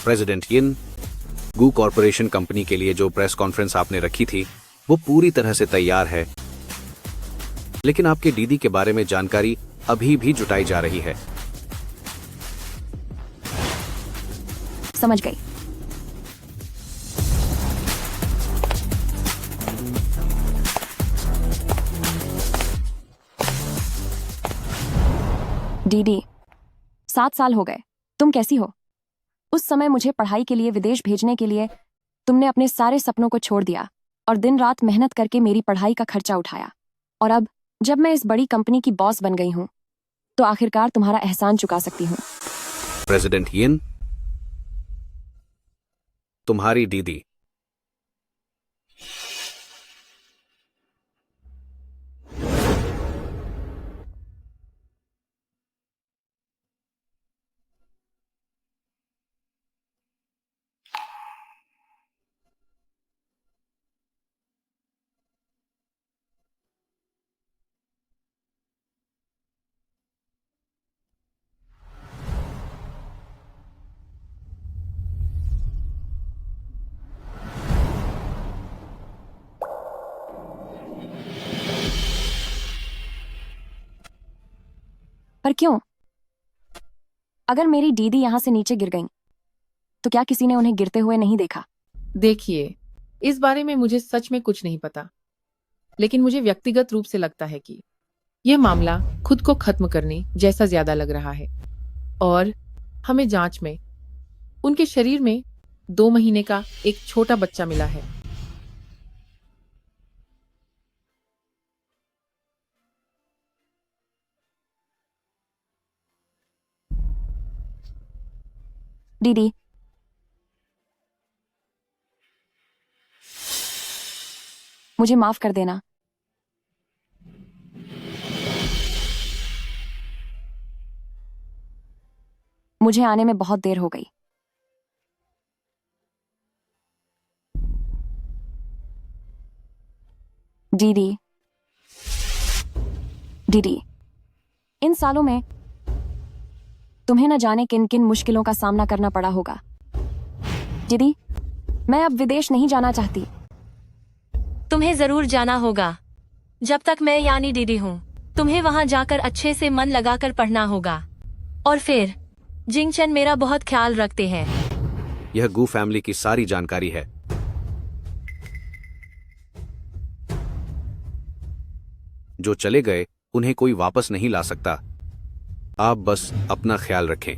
President यिन, गू corporation company के लिए जो प्रेस कॉन्फ्रेंस आपने रखी थी वो पूरी तरह से तैयार है, लेकिन आपके दीदी के बारे में जानकारी अभी भी जुटाई जा रही है। समझ गई। दीदी, 7 साल हो गए। तुम कैसी हो? उस समय मुझे पढ़ाई के लिए विदेश भेजने के लिए तुमने अपने सारे सपनों को छोड़ दिया और दिन रात मेहनत करके मेरी पढ़ाई का खर्चा उठाया। और अब जब मैं इस बड़ी कंपनी की बॉस बन गई हूं, तो आखिरकार तुम्हारा एहसान चुका सकती हूं। प्रेसिडेंट यिन, तुम्हारी दीदी। पर क्यों? अगर मेरी दीदी यहां से नीचे गिर गईं, तो क्या किसी ने उन्हें गिरते हुए नहीं देखा? देखिए, इस बारे में मुझे सच में कुछ नहीं पता, लेकिन मुझे व्यक्तिगत रूप से लगता है कि यह मामला खुद को खत्म करने जैसा ज्यादा लग रहा है। और हमें जांच में उनके शरीर में 2 महीने का एक छोटा बच्चा मिला है। दीदी, मुझे माफ कर देना। मुझे आने में बहुत देर हो गई। दीदी, दीदी, इन सालों में तुम्हें न जाने किन किन मुश्किलों का सामना करना पड़ा होगा। दीदी, मैं अब विदेश नहीं जाना चाहती। तुम्हें जरूर जाना होगा। जब तक मैं यानी दीदी हूँ, तुम्हें वहाँ जाकर अच्छे से मन लगाकर पढ़ना होगा। और फिर जिंगचन मेरा बहुत ख्याल रखते हैं। यह गू फैमिली की सारी जानकारी है। जो चले गए उन्हें कोई वापस नहीं ला सकता। आप बस अपना ख्याल रखें।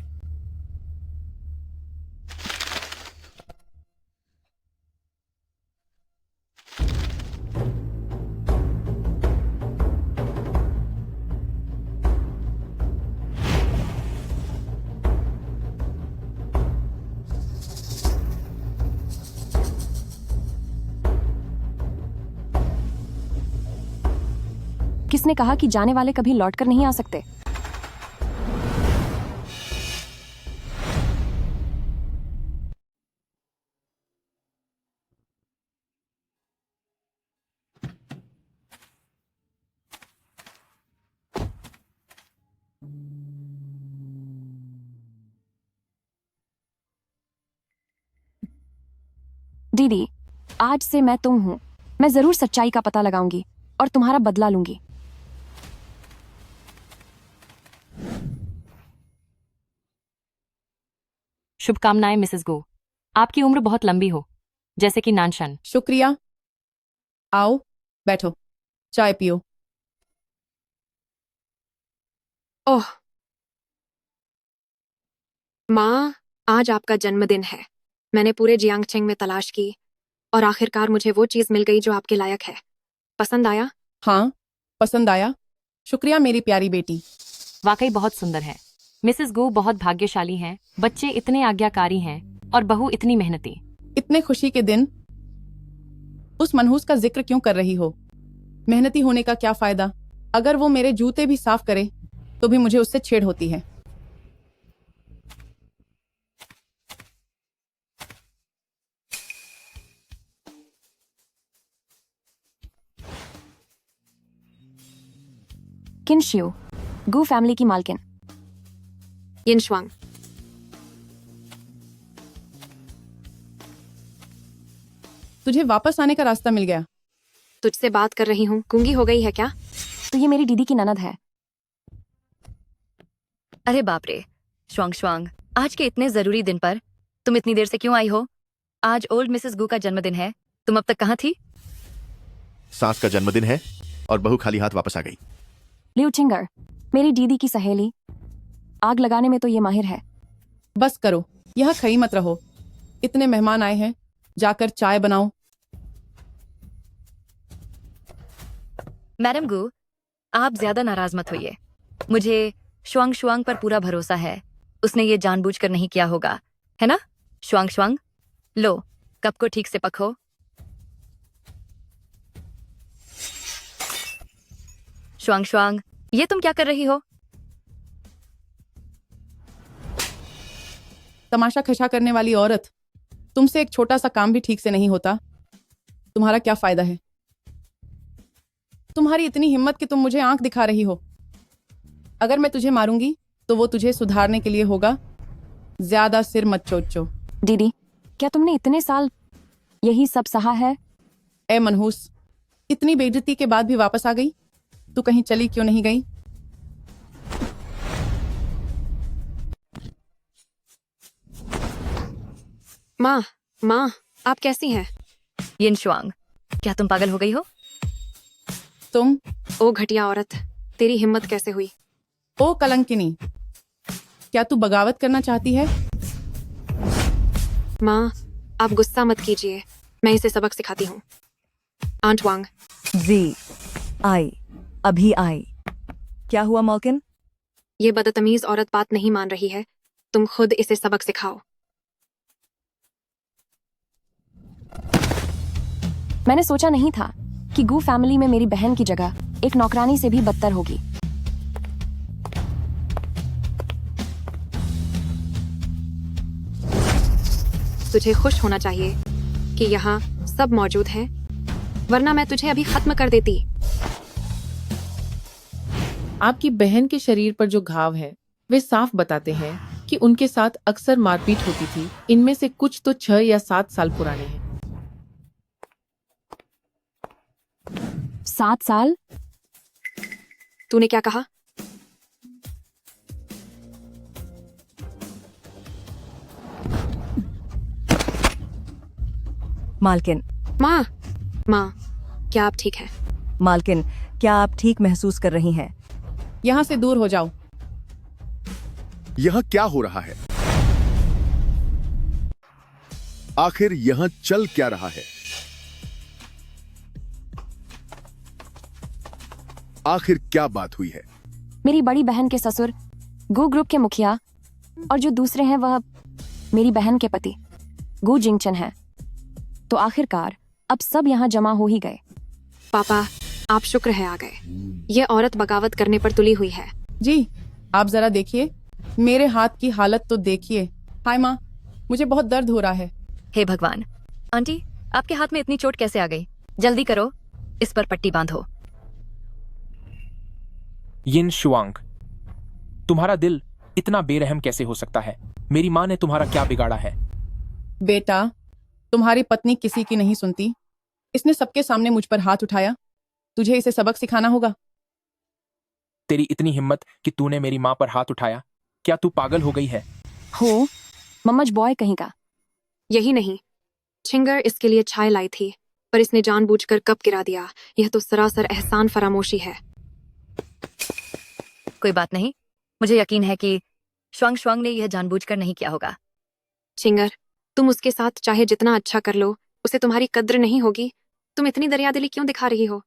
किसने कहा कि जाने वाले कभी लौटकर नहीं आ सकते? दीदी, आज से मैं तुम हूं। मैं जरूर सच्चाई का पता लगाऊंगी और तुम्हारा बदला लूंगी। शुभकामनाएं मिसेस गो। आपकी उम्र बहुत लंबी हो, जैसे कि नानशन। शुक्रिया। आओ, बैठो, चाय पियो। ओह माँ, आज आपका जन्मदिन है। मैंने पूरे जियांगचेंग में तलाश की और आखिरकार मुझे वो चीज मिल गई जो आपके लायक है। पसंद आया? हाँ, पसंद आया। शुक्रिया मेरी प्यारी बेटी। वाकई बहुत सुंदर है। मिसेस गो बहुत भाग्यशाली हैं। बच्चे इतने आज्ञाकारी हैं और बहू इतनी मेहनती। इतने खुशी के दिन उस मनहूस का जिक्र क्यों कर रही हो? मेहनती होने का क्या फायदा? अगर वो मेरे जूते भी साफ करे तो भी मुझे उससे छेड़ होती है। किन शियो, गू फैमिली की मालकिन। यिन श्वांग। तुझे वापस आने का रास्ता मिल गया। तुझसे बात कर रही हूँ, गूंगी हो गई है क्या? तो ये मेरी दीदी की ननद है। अरे बाप रे, श्वांग श्वांग, आज के इतने जरूरी दिन पर तुम इतनी देर से क्यों आई हो? आज ओल्ड मिसेस गू का जन्मदिन है, तुम अब तक कहाँ थी? सास का जन्मदिन है और बहू खाली हाथ वापस आ गई। लिउ छिंगर, मेरी दीदी की सहेली। आग लगाने में तो ये माहिर है। बस करो, यहाँ खड़ी मत रहो। इतने मेहमान आए हैं, जाकर चाय बनाओ। मैडम गू, आप ज्यादा नाराज मत होइए। मुझे श्वांग श्वांग पर पूरा भरोसा है। उसने ये जानबूझकर नहीं किया होगा, है ना? श्वांग श्वांग, लो, कप को ठीक से पको। श्वांग श्वांग, ये तुम क्या कर रही हो? तमाशा खशा करने वाली औरत, तुमसे एक छोटा सा काम भी ठीक से नहीं होता। तुम्हारा क्या फायदा है? तुम्हारी इतनी हिम्मत कि तुम मुझे आंख दिखा रही हो। अगर मैं तुझे मारूंगी तो वो तुझे सुधारने के लिए होगा। ज्यादा सिर मत चोचो। दीदी, क्या तुमने इतने साल यही सब सहा है? ए मनहूस, इतनी बेइज्जती के बाद भी वापस आ गई? तू कहीं चली क्यों नहीं गई? माँ, माँ, आप कैसी हैं? यिन श्वांग, क्या तुम पागल हो गई हो? तुम? ओ घटिया औरत, तेरी हिम्मत कैसे हुई? ओ कलंकिनी, क्या तू बगावत करना चाहती है? माँ, आप गुस्सा मत कीजिए, मैं इसे सबक सिखाती हूँ। आंट वांग, जी आई, अभी आई। क्या हुआ मॉल्किन? ये बदतमीज औरत बात नहीं मान रही है। तुम खुद इसे सबक सिखाओ। मैंने सोचा नहीं था कि गू फैमिली में मेरी बहन की जगह एक नौकरानी से भी बदतर होगी। तुझे खुश होना चाहिए कि यहाँ सब मौजूद हैं, वरना मैं तुझे अभी खत्म कर देती। आपकी बहन के शरीर पर जो घाव है वे साफ बताते हैं कि उनके साथ अक्सर मारपीट होती थी। इनमें से कुछ तो 6 या 7 साल पुराने हैं। 7 साल? तूने क्या कहा? मालकिन, माँ, माँ, क्या आप ठीक हैं? मालकिन, क्या आप ठीक महसूस कर रही हैं? यहाँ से दूर हो जाओ। यह क्या हो रहा है? आखिर यहां चल क्या रहा है? आखिर क्या बात हुई है? मेरी बड़ी बहन के ससुर गू ग्रुप के मुखिया और जो दूसरे हैं वह मेरी बहन के पति गू जिंगचन हैं। तो आखिरकार अब सब यहाँ जमा हो ही गए। पापा, आप शुक्र है आ गए। ये औरत बगावत करने पर तुली हुई है। जी, आप जरा देखिए, मेरे हाथ की हालत तो देखिए। हाय माँ, मुझे बहुत दर्द हो रहा है। हे भगवान, आंटी, आपके हाथ में इतनी चोट कैसे आ गई? जल्दी करो, इस पर पट्टी बांधो। यिन शुआंग, तुम्हारा दिल इतना बेरहम कैसे हो सकता है? मेरी माँ ने तुम्हारा क्या बिगाड़ा है? बेटा, तुम्हारी पत्नी किसी की नहीं सुनती। इसने सबके सामने मुझ पर हाथ उठाया। तुझे इसे सबक सिखाना होगा। तेरी इतनी हिम्मत कि तूने मेरी माँ पर हाथ उठाया? क्या तू पागल हो गई है? हो, मम्मज बॉय कहीं का। यही नहीं, छिंगर इसके लिए चाय लाई थी, पर इसने जानबूझकर कप गिरा दिया। यह तो सरासर एहसान फरामोशी है। कोई बात नहीं, मुझे यकीन है कि श्वांग श्वांग ने यह जानबूझकर नहीं किया होगा। छिंगर, तुम उसके साथ चाहे जितना अच्छा कर लो, उसे तुम्हारी कद्र नहीं होगी। तुम इतनी दरियादिली क्यों दिखा रही हो?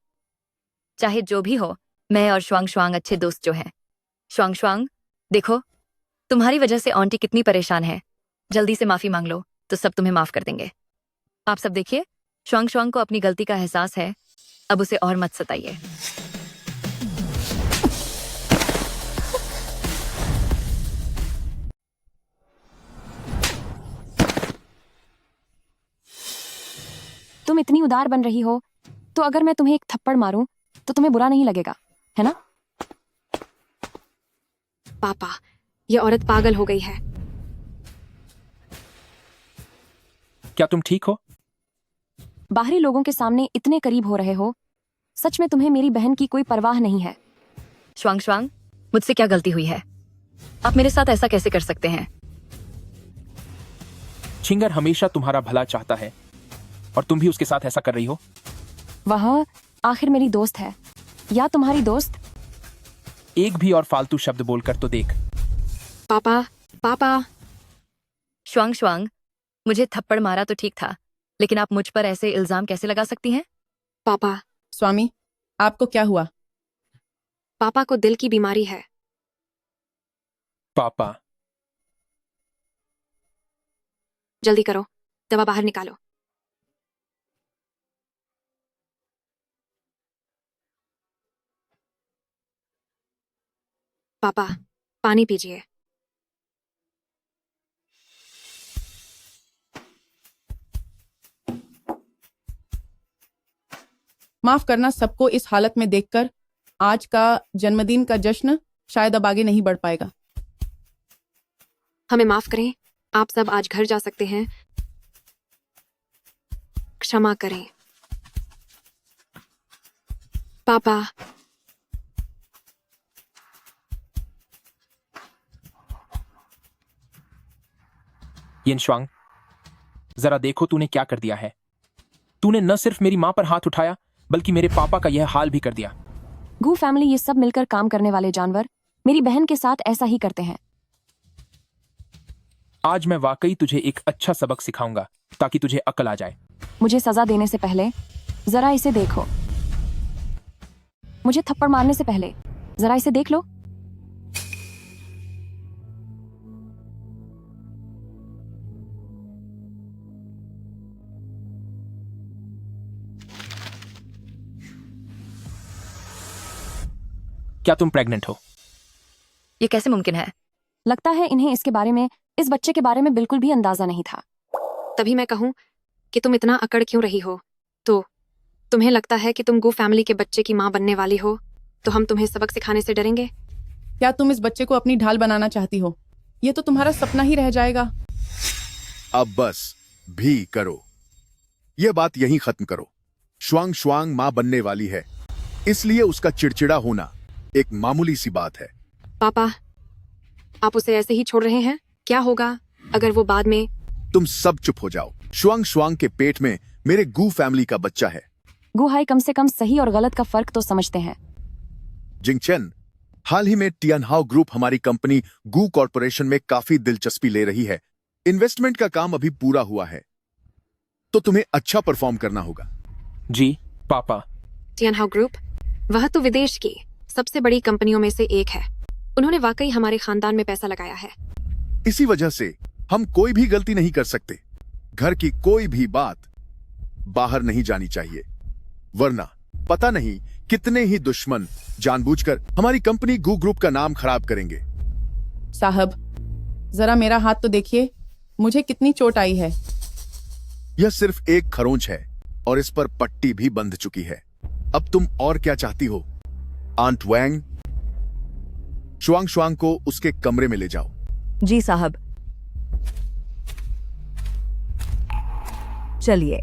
चाहे जो भी हो, मैं और श्वांग श्वांग अच्छे दोस्त जो हैं। श्वांग श्वांग, देखो, तुम्हारी वजह से आंटी कितनी परेशान है। जल्दी से माफी मांग लो तो सब तुम्हें माफ कर देंगे। आप सब देखिए, श्वांग श्वांग को अपनी गलती का एहसास है। अब उसे और मत सताइए। तुम इतनी उदार बन रही हो, तो अगर मैं तुम्हें एक थप्पड़ मारूं तो तुम्हें बुरा नहीं लगेगा, है ना? पापा, ये औरत पागल हो गई है। क्या तुम ठीक हो? बाहरी लोगों के सामने इतने करीब हो रहे हो। सच में तुम्हें मेरी बहन की कोई परवाह नहीं है। श्वांग श्वांग, मुझसे क्या गलती हुई है? आप मेरे साथ ऐसा कैसे कर सकते हैं? छिंगर हमेशा तुम्हारा भला चाहता है और तुम भी उसके साथ ऐसा कर रही हो। वह आखिर मेरी दोस्त है या तुम्हारी दोस्त? एक भी और फालतू शब्द बोलकर तो देख। पापा, पापा। श्वांग श्वांग, मुझे थप्पड़ मारा तो ठीक था, लेकिन आप मुझ पर ऐसे इल्जाम कैसे लगा सकती हैं? पापा, स्वामी, आपको क्या हुआ? पापा को दिल की बीमारी है। पापा, जल्दी करो, दवा बाहर निकालो। पापा, पानी पीजिए। माफ करना सबको इस हालत में देखकर। आज का जन्मदिन का जश्न शायद अब आगे नहीं बढ़ पाएगा। हमें माफ करें, आप सब आज घर जा सकते हैं। क्षमा करें। पापा, यिनशुआंग, जरा देखो तूने क्या कर दिया है। तूने न सिर्फ मेरी मां पर हाथ उठाया बल्कि मेरे पापा का यह हाल भी कर दिया। गू फैमिली ये सब मिलकर काम करने वाले जानवर मेरी बहन के साथ ऐसा ही करते हैं। आज मैं वाकई तुझे एक अच्छा सबक सिखाऊंगा ताकि तुझे अकल आ जाए। मुझे सजा देने से पहले जरा इसे देखो। मुझे थप्पड़ मारने से पहले जरा इसे देख लो। क्या तुम प्रेग्नेंट हो? ये कैसे मुमकिन है? लगता है इन्हें इसके बारे में, इस बच्चे के बारे में बिल्कुल भी अंदाजा नहीं था। तभी मैं कहूं कि तुम इतना अकड़ क्यों रही हो। तो तुम्हें लगता है कि तुम गू फैमिली के बच्चे की मां बनने वाली हो, तो हम तुम्हें सबक सिखाने से डरेंगे? क्या तुम इस बच्चे को अपनी ढाल बनाना चाहती हो? ये तो तुम्हारा सपना ही रह जाएगा। अब बस भी करो, यह बात यहीं खत्म करो। श्वांग श्वांग मां बनने वाली है, इसलिए उसका चिड़चिड़ा होना एक मामूली सी बात है। पापा, आप उसे ऐसे ही छोड़ रहे हैं? क्या होगा अगर वो बाद में? तुम सब चुप हो जाओ। श्वांग श्वांग के पेट में मेरे गू फैमिली का बच्चा है। गुहाई कम से कम सही और गलत का फर्क तो समझते हैं। जिंगचेन, हाल ही में टियानहाओ ग्रुप हमारी कंपनी गू कॉरपोरेशन में काफी दिलचस्पी ले रही है। इन्वेस्टमेंट का काम अभी पूरा हुआ है, तो तुम्हें अच्छा परफॉर्म करना होगा। जी पापा। टियानहाओ ग्रुप, वह तो विदेश की सबसे बड़ी कंपनियों में से एक है। उन्होंने वाकई हमारे खानदान में पैसा लगाया है। इसी वजह से हम कोई भी गलती नहीं कर सकते। घर की कोई भी बात बाहर नहीं जानी चाहिए, वरना पता नहीं कितने ही दुश्मन जानबूझकर हमारी कंपनी गू ग्रुप का नाम खराब करेंगे। साहब, जरा मेरा हाथ तो देखिए, मुझे कितनी चोट आई है। यह सिर्फ एक खरोंच है और इस पर पट्टी भी बंध चुकी है। अब तुम और क्या चाहती हो? आंट वैंग, श्वांग श्वांग को उसके कमरे में ले जाओ। जी साहब। चलिए।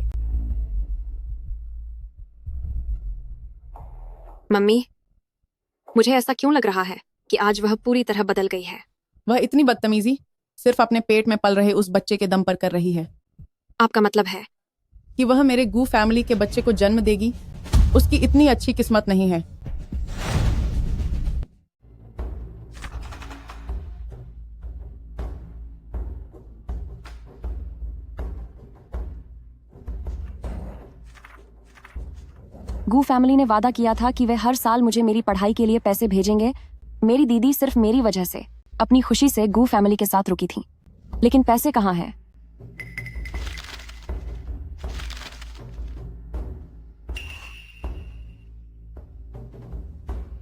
मम्मी, मुझे ऐसा क्यों लग रहा है कि आज वह पूरी तरह बदल गई है? वह इतनी बदतमीजी सिर्फ अपने पेट में पल रहे उस बच्चे के दम पर कर रही है। आपका मतलब है कि वह मेरे गू फैमिली के बच्चे को जन्म देगी? उसकी इतनी अच्छी किस्मत नहीं है। गू फैमिली ने वादा किया था कि वे हर साल मुझे मेरी पढ़ाई के लिए पैसे भेजेंगे। मेरी दीदी सिर्फ मेरी वजह से अपनी खुशी से गू फैमिली के साथ रुकी थी, लेकिन पैसे कहाँ हैं?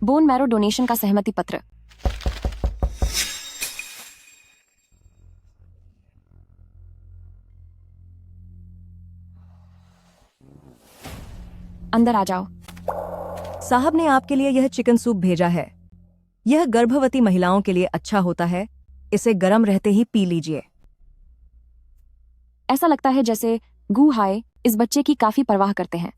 बोन मैरो डोनेशन का सहमति पत्र। अंदर आ जाओ। साहब ने आपके लिए यह चिकन सूप भेजा है। यह गर्भवती महिलाओं के लिए अच्छा होता है। इसे गर्म रहते ही पी लीजिए। ऐसा लगता है जैसे गू हाय इस बच्चे की काफी परवाह करते हैं।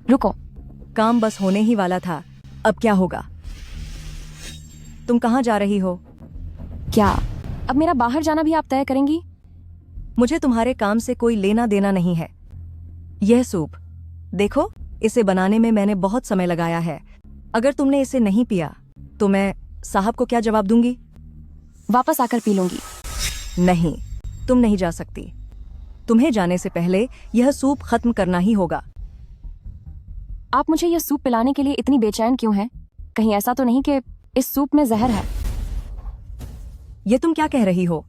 रुको, काम बस होने ही वाला था, अब क्या होगा? तुम कहाँ जा रही हो? क्या अब मेरा बाहर जाना भी आप तय करेंगी? मुझे तुम्हारे काम से कोई लेना देना नहीं है। यह सूप देखो, इसे बनाने में मैंने बहुत समय लगाया है। अगर तुमने इसे नहीं पिया तो मैं साहब को क्या जवाब दूंगी? वापस आकर पी लूंगी। नहीं, तुम नहीं जा सकती। तुम्हें जाने से पहले यह सूप खत्म करना ही होगा। आप मुझे यह सूप पिलाने के लिए इतनी बेचैन क्यों हैं? कहीं ऐसा तो नहीं कि इस सूप में जहर है? ये तुम क्या कह रही हो?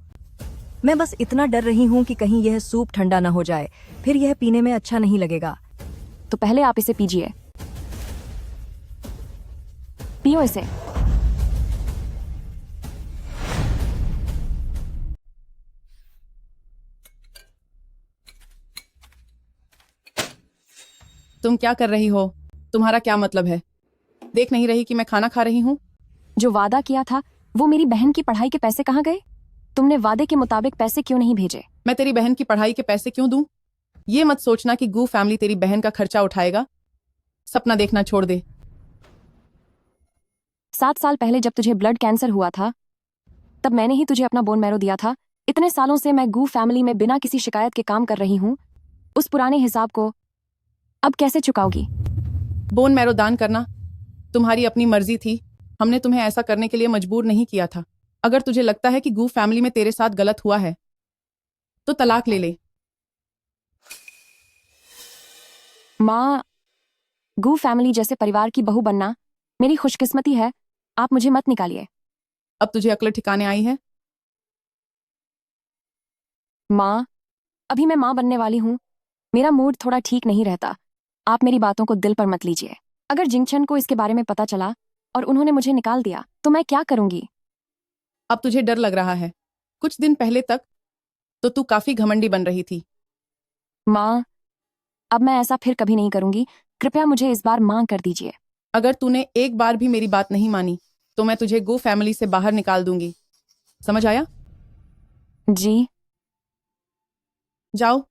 मैं बस इतना डर रही हूं कि कहीं यह सूप ठंडा ना हो जाए, फिर यह पीने में अच्छा नहीं लगेगा। तो पहले आप इसे पीजिए। पियो इसे। तुम क्या कर रही हो? तुम्हारा क्या मतलब है? देख नहीं रही कि मैं खाना खा रही हूँ? जो वादा किया था वो मेरी बहन की पढ़ाई के पैसे कहाँ गए? तुमने वादे के मुताबिक पैसे क्यों नहीं भेजे? मैं तेरी बहन की पढ़ाई के पैसे क्यों दूं? ये मत सोचना कि गू फैमिली तेरी बहन का खर्चा उठाएगा। सपना देखना छोड़ दे। 7 साल पहले जब तुझे ब्लड कैंसर हुआ था तब मैंने ही तुझे अपना बोन मैरो दिया था। इतने सालों से मैं गू फैमिली में बिना किसी शिकायत के काम कर रही हूँ। उस पुराने हिसाब को अब कैसे चुकाओगी? बोन मैरो दान करना तुम्हारी अपनी मर्जी थी। हमने तुम्हें ऐसा करने के लिए मजबूर नहीं किया था। अगर तुझे लगता है कि गू फैमिली में तेरे साथ गलत हुआ है तो तलाक ले ले। माँ, गू फैमिली जैसे परिवार की बहू बनना मेरी खुशकिस्मती है। आप मुझे मत निकालिए। अब तुझे अक्ल ठिकाने आई है? माँ, अभी मैं माँ बनने वाली हूँ। मेरा मूड थोड़ा ठीक नहीं रहता। आप मेरी बातों को दिल पर मत लीजिए। अगर जिंगशन को इसके बारे में पता चला और उन्होंने मुझे निकाल दिया तो मैं क्या करूंगी? अब तुझे डर लग रहा है। कुछ दिन पहले तक तो तू काफी घमंडी बन रही थी। माँ, अब मैं ऐसा फिर कभी नहीं करूंगी। कृपया मुझे इस बार माँ कर दीजिए। अगर तूने एक बार भी मेरी बात नहीं मानी तो मैं तुझे गो फैमिली से बाहर निकाल दूंगी। समझ आया? जी। जाओ,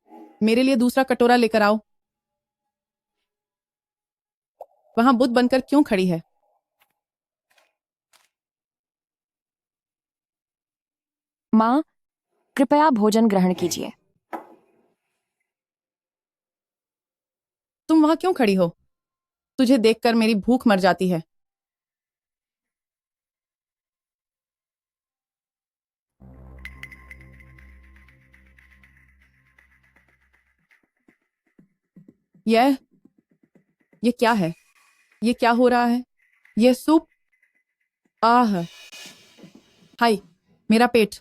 मेरे लिए दूसरा कटोरा लेकर आओ। वहां बुत बनकर क्यों खड़ी है? माँ, कृपया भोजन ग्रहण कीजिए। तुम वहां क्यों खड़ी हो? तुझे देखकर मेरी भूख मर जाती है। ये क्या है? ये क्या हो रहा है? ये सूप। आह, हाय, मेरा पेट।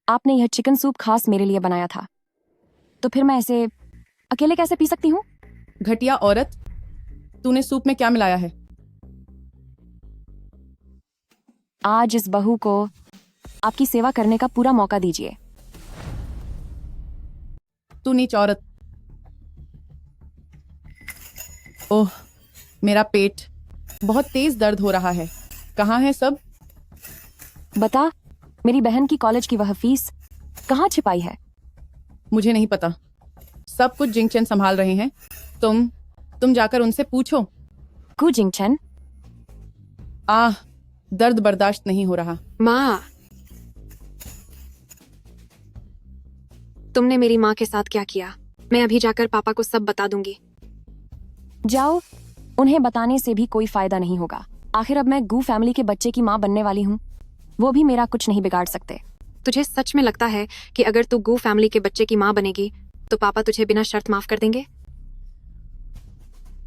आपने यह चिकन सूप खास मेरे लिए बनाया था, तो फिर मैं इसे अकेले कैसे पी सकती हूँ? घटिया औरत, तूने सूप में क्या मिलाया है? आज इस बहू को आपकी सेवा करने का पूरा मौका दीजिए। तू नीच औरत। ओह, मेरा पेट। बहुत तेज दर्द हो रहा है। कहाँ है सब? बता, मेरी बहन की कॉलेज की वह फीस कहाँ छिपाई है? मुझे नहीं पता। सब कुछ जिंगचन संभाल रहे हैं। तुम जाकर उनसे पूछो। कु जिंगचन? आह, दर्द बर्दाश्त नहीं हो रहा। माँ, तुमने मेरी माँ के साथ क्या किया? मैं अभी जाकर पापा को सब बता दूंगी। जाओ, उन्हें बताने से भी कोई फायदा नहीं होगा। आखिर अब मैं गू फैमिली के बच्चे की माँ बनने वाली हूँ। वो भी मेरा कुछ नहीं बिगाड़ सकते। तुझे सच में लगता है कि अगर तू गू फैमिली के बच्चे की माँ बनेगी तो पापा तुझे बिना शर्त माफ कर देंगे?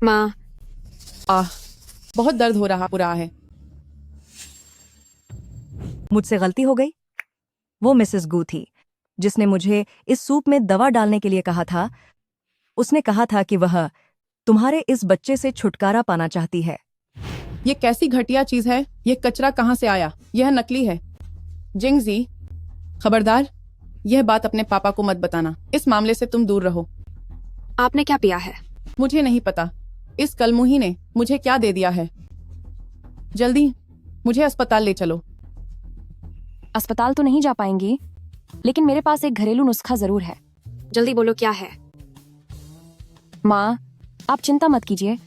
माँ, आह, बहुत दर्द हो रहा है। मुझसे गलती हो गई। वो मिसेस गू थी जिसने मुझे इस सूप में दवा डालने के लिए कहा था। उसने कहा था कि वह तुम्हारे इस बच्चे से छुटकारा पाना चाहती है। ये कैसी घटिया चीज है? ये कचरा कहाँ से आया? यह नकली है। जिंगजी, खबरदार, यह बात अपने पापा को मत बताना। इस मामले से तुम दूर रहो। आपने क्या पिया है? मुझे नहीं पता इस कलमुही ने मुझे क्या दे दिया है। जल्दी मुझे अस्पताल ले चलो। अस्पताल तो नहीं जा पाएंगी, लेकिन मेरे पास एक घरेलू नुस्खा जरूर है। जल्दी बोलो क्या है? माँ, आप चिंता मत कीजिए,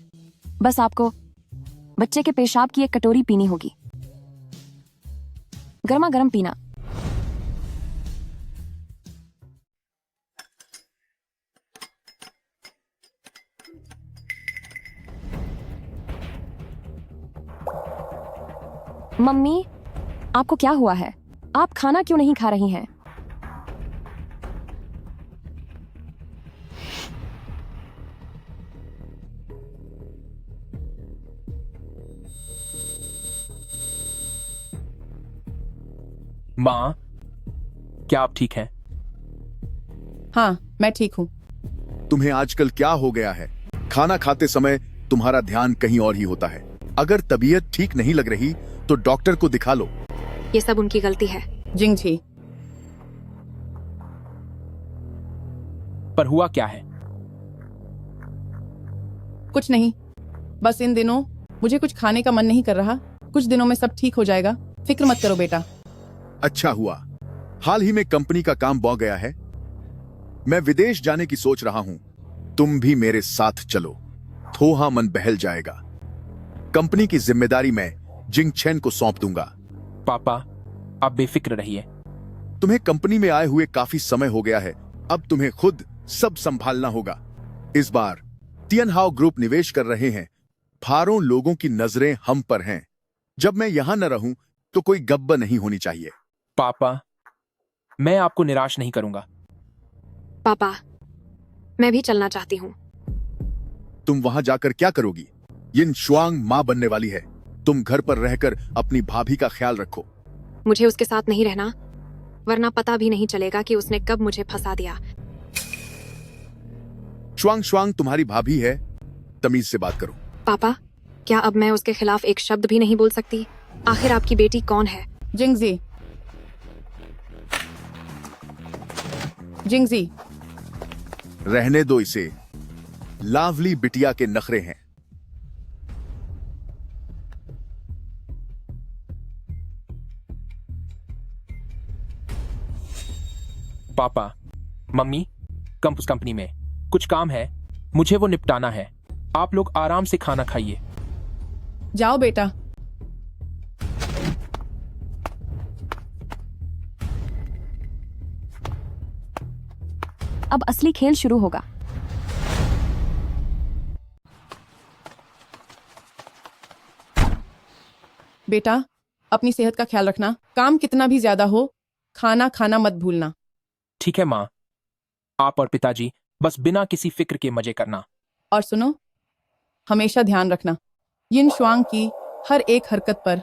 बस आपको बच्चे के पेशाब की एक कटोरी पीनी होगी। गर्मा गर्म पीना। मम्मी, आपको क्या हुआ है? आप खाना क्यों नहीं खा रही हैं? माँ, क्या आप ठीक हैं? हाँ, मैं ठीक हूँ। तुम्हें आजकल क्या हो गया है? खाना खाते समय तुम्हारा ध्यान कहीं और ही होता है। अगर तबीयत ठीक नहीं लग रही तो डॉक्टर को दिखा लो। ये सब उनकी गलती है। जिंगजी, पर हुआ क्या है? कुछ नहीं, बस इन दिनों मुझे कुछ खाने का मन नहीं कर रहा। कुछ दिनों में सब ठीक हो जाएगा, फिक्र मत करो बेटा। अच्छा हुआ, हाल ही में कंपनी का काम बौ गया है। मैं विदेश जाने की सोच रहा हूं, तुम भी मेरे साथ चलो, थोहा मन बहल जाएगा। कंपनी की जिम्मेदारी मैं जिंग चेन को सौंप दूंगा। पापा, आप बेफिक्र रहिए। तुम्हें कंपनी में आए हुए काफी समय हो गया है, अब तुम्हें खुद सब संभालना होगा। इस बार तियनहाओ ग्रुप निवेश कर रहे हैं। फारों लोगों की नजरें हम पर हैं। जब मैं यहां न रहूं तो कोई गब्बर नहीं होनी चाहिए। पापा, मैं आपको निराश नहीं करूंगा। पापा, मैं भी चलना चाहती हूँ। तुम वहां जाकर क्या करोगी? यिन शुआंग मां बनने वाली है। तुम घर पर रहकर अपनी भाभी का ख्याल रखो। मुझे उसके साथ नहीं रहना, वरना पता भी नहीं चलेगा कि उसने कब मुझे फंसा दिया। शुआंग शुआंग तुम्हारी भाभी है, तमीज से बात करो। पापा, क्या अब मैं उसके खिलाफ एक शब्द भी नहीं बोल सकती? आखिर आपकी बेटी कौन है? जिंगजी, जिंगजी, रहने दो इसे, लावली बिटिया के नखरे हैं। पापा, मम्मी, कंपस कंपनी में कुछ काम है, मुझे वो निपटाना है। आप लोग आराम से खाना खाइए। जाओ बेटा। अब असली खेल शुरू होगा। बेटा, अपनी सेहत का ख्याल रखना। काम कितना भी ज्यादा हो, खाना खाना मत भूलना। ठीक है माँ। आप और पिताजी बस बिना किसी फिक्र के मजे करना। और सुनो, हमेशा ध्यान रखना, यिन शुआंग की हर एक हरकत पर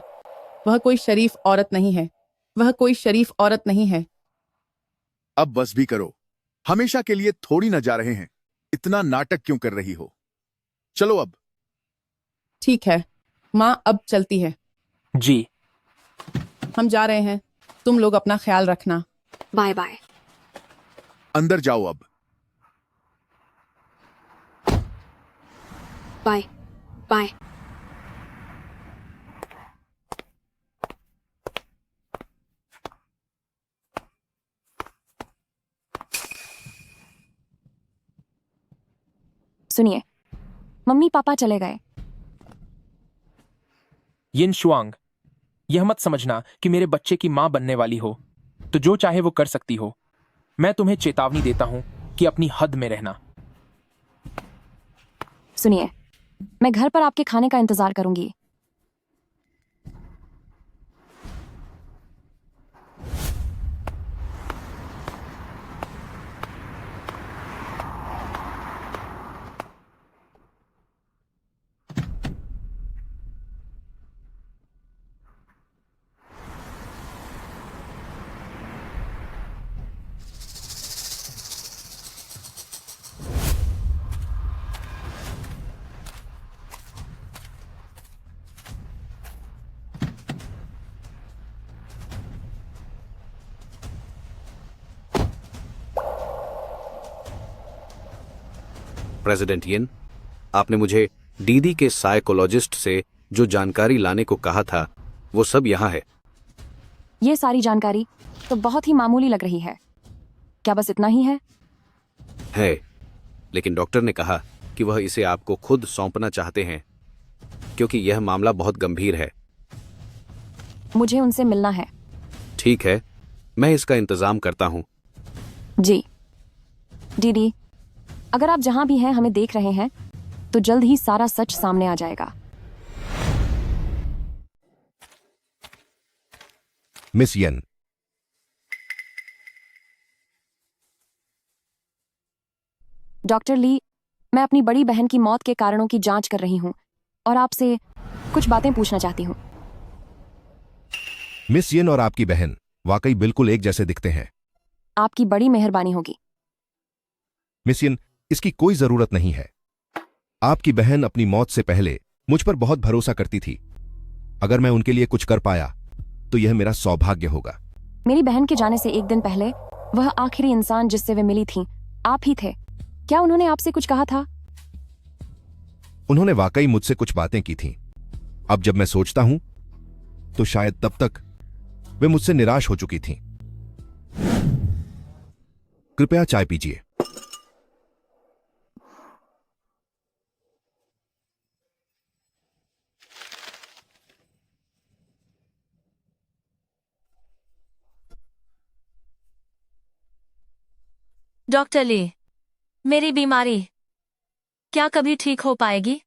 वह कोई शरीफ औरत नहीं है। वह कोई शरीफ औरत नहीं है। अब बस भी करो, हमेशा के लिए थोड़ी न जा रहे हैं। इतना नाटक क्यों कर रही हो? चलो अब। ठीक है, माँ अब चलती है। जी। हम जा रहे हैं, तुम लोग अपना ख्याल रखना। Bye bye. अंदर जाओ अब। Bye bye. सुनिए, मम्मी पापा चले गए। यिन शुआंग, यह मत समझना कि मेरे बच्चे की मां बनने वाली हो तो जो चाहे वो कर सकती हो। मैं तुम्हें चेतावनी देता हूं कि अपनी हद में रहना। सुनिए, मैं घर पर आपके खाने का इंतजार करूंगी। प्रेसिडेंट यिन, आपने मुझे दीदी के साइकोलॉजिस्ट से जो जानकारी लाने को कहा था वो सब यहाँ है। ये सारी जानकारी तो बहुत ही मामूली लग रही है। क्या बस इतना ही है? है, लेकिन डॉक्टर ने कहा कि वह इसे आपको खुद सौंपना चाहते हैं क्योंकि यह मामला बहुत गंभीर है। मुझे उनसे मिलना है। ठीक है, मैं इसका इंतजाम करता हूं। जी दीदी, अगर आप जहां भी हैं हमें देख रहे हैं तो जल्द ही सारा सच सामने आ जाएगा। मिस यन, डॉक्टर ली, मैं अपनी बड़ी बहन की मौत के कारणों की जांच कर रही हूं और आपसे कुछ बातें पूछना चाहती हूं। मिस यन और आपकी बहन वाकई बिल्कुल एक जैसे दिखते हैं। आपकी बड़ी मेहरबानी होगी। मिस यन, इसकी कोई जरूरत नहीं है। आपकी बहन अपनी मौत से पहले मुझ पर बहुत भरोसा करती थी। अगर मैं उनके लिए कुछ कर पाया तो यह मेरा सौभाग्य होगा। मेरी बहन के जाने से एक दिन पहले वह आखिरी इंसान जिससे वे मिली थीं आप ही थे। क्या उन्होंने आपसे कुछ कहा था? उन्होंने वाकई मुझसे कुछ बातें की थीं। अब जब मैं सोचता हूं तो शायद तब तक वे मुझसे निराश हो चुकी थीं। कृपया चाय पीजिए। डॉक्टर ली, मेरी बीमारी क्या कभी ठीक हो पाएगी?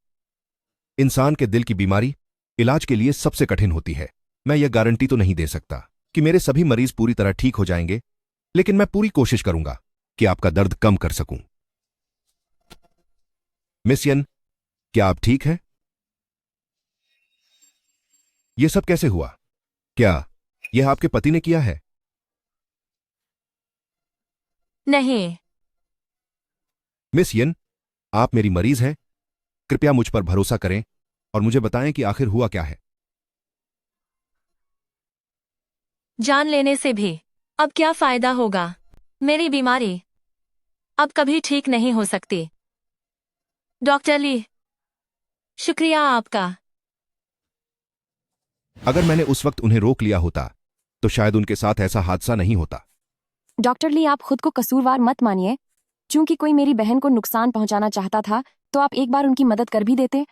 इंसान के दिल की बीमारी इलाज के लिए सबसे कठिन होती है। मैं यह गारंटी तो नहीं दे सकता कि मेरे सभी मरीज पूरी तरह ठीक हो जाएंगे, लेकिन मैं पूरी कोशिश करूंगा कि आपका दर्द कम कर सकूं। मिस यन, क्या आप ठीक हैं? यह सब कैसे हुआ? क्या यह आपके पति ने किया है? नहीं। मिस यन, आप मेरी मरीज हैं। कृपया मुझ पर भरोसा करें और मुझे बताएं कि आखिर हुआ क्या है। जान लेने से भी अब क्या फायदा होगा? मेरी बीमारी अब कभी ठीक नहीं हो सकती। डॉक्टर ली, शुक्रिया आपका। अगर मैंने उस वक्त उन्हें रोक लिया होता तो शायद उनके साथ ऐसा हादसा नहीं होता। डॉक्टर ली, आप खुद को कसूरवार मत मानिए। चूंकि कोई मेरी बहन को नुकसान पहुंचाना चाहता था तो आप एक बार उनकी मदद कर भी देते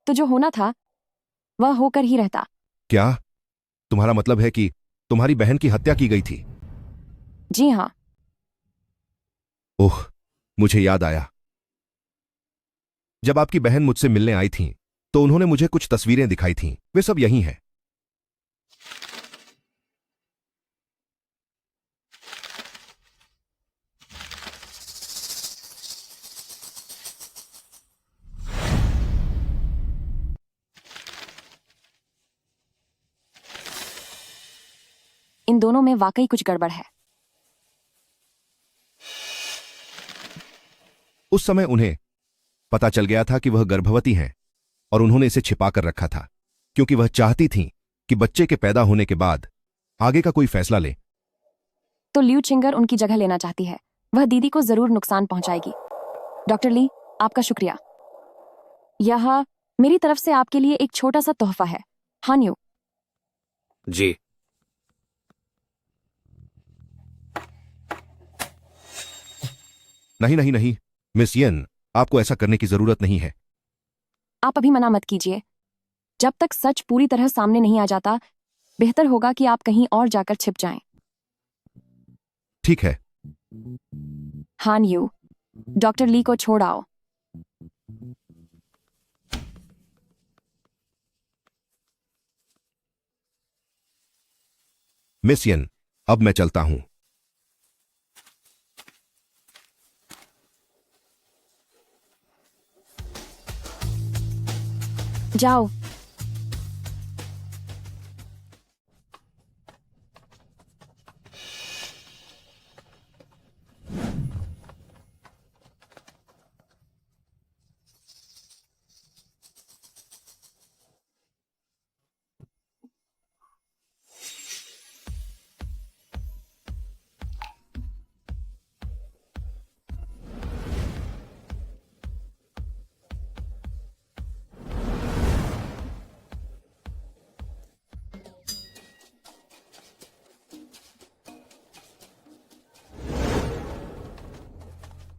तो जो होना था वह होकर ही रहता। क्या तुम्हारा मतलब है कि तुम्हारी बहन की हत्या की गई थी? जी हाँ। ओह, मुझे याद आया। जब आपकी बहन मुझसे मिलने आई थी तो उन्होंने मुझे कुछ तस्वीरें दिखाई थीं। वे सब यही हैं। इन दोनों में वाकई कुछ गड़बड़ है। उस समय उन्हें पता चल गया था कि वह गर्भवती हैं और उन्होंने इसे छिपा कर रखा था क्योंकि वह चाहती थीं कि बच्चे के पैदा होने के बाद आगे का कोई फैसला ले। तो ल्यू चिंगर उनकी जगह लेना चाहती है। वह दीदी को जरूर नुकसान पहुंचाएगी। डॉक्टर ली, आपका शुक्रिया। यह मेरी तरफ से आपके लिए एक छोटा सा तोहफा है। हाँ न्यू। जी, नहीं नहीं नहीं मिस यन, आपको ऐसा करने की जरूरत नहीं है। आप अभी मना मत कीजिए। जब तक सच पूरी तरह सामने नहीं आ जाता बेहतर होगा कि आप कहीं और जाकर छिप जाएं। ठीक है। हाँ न्यू, डॉक्टर ली को छोड़ आओ। मिस यन, अब मैं चलता हूं। जाओ।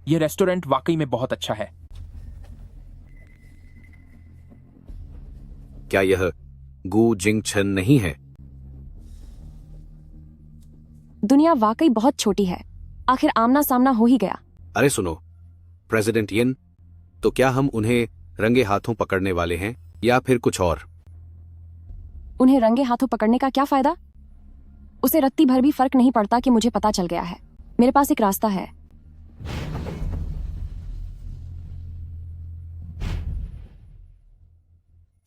यह रेस्टोरेंट वाकई में बहुत अच्छा है। क्या यह गू जिंगछन नहीं है? दुनिया वाकई बहुत छोटी है, आखिर आमना सामना हो ही गया। अरे सुनो, प्रेसिडेंट यिन, तो क्या हम उन्हें रंगे हाथों पकड़ने वाले हैं या फिर कुछ और? उन्हें रंगे हाथों पकड़ने का क्या फायदा? उसे रत्ती भर भी फर्क नहीं पड़ता कि मुझे पता चल गया है। मेरे पास एक रास्ता है।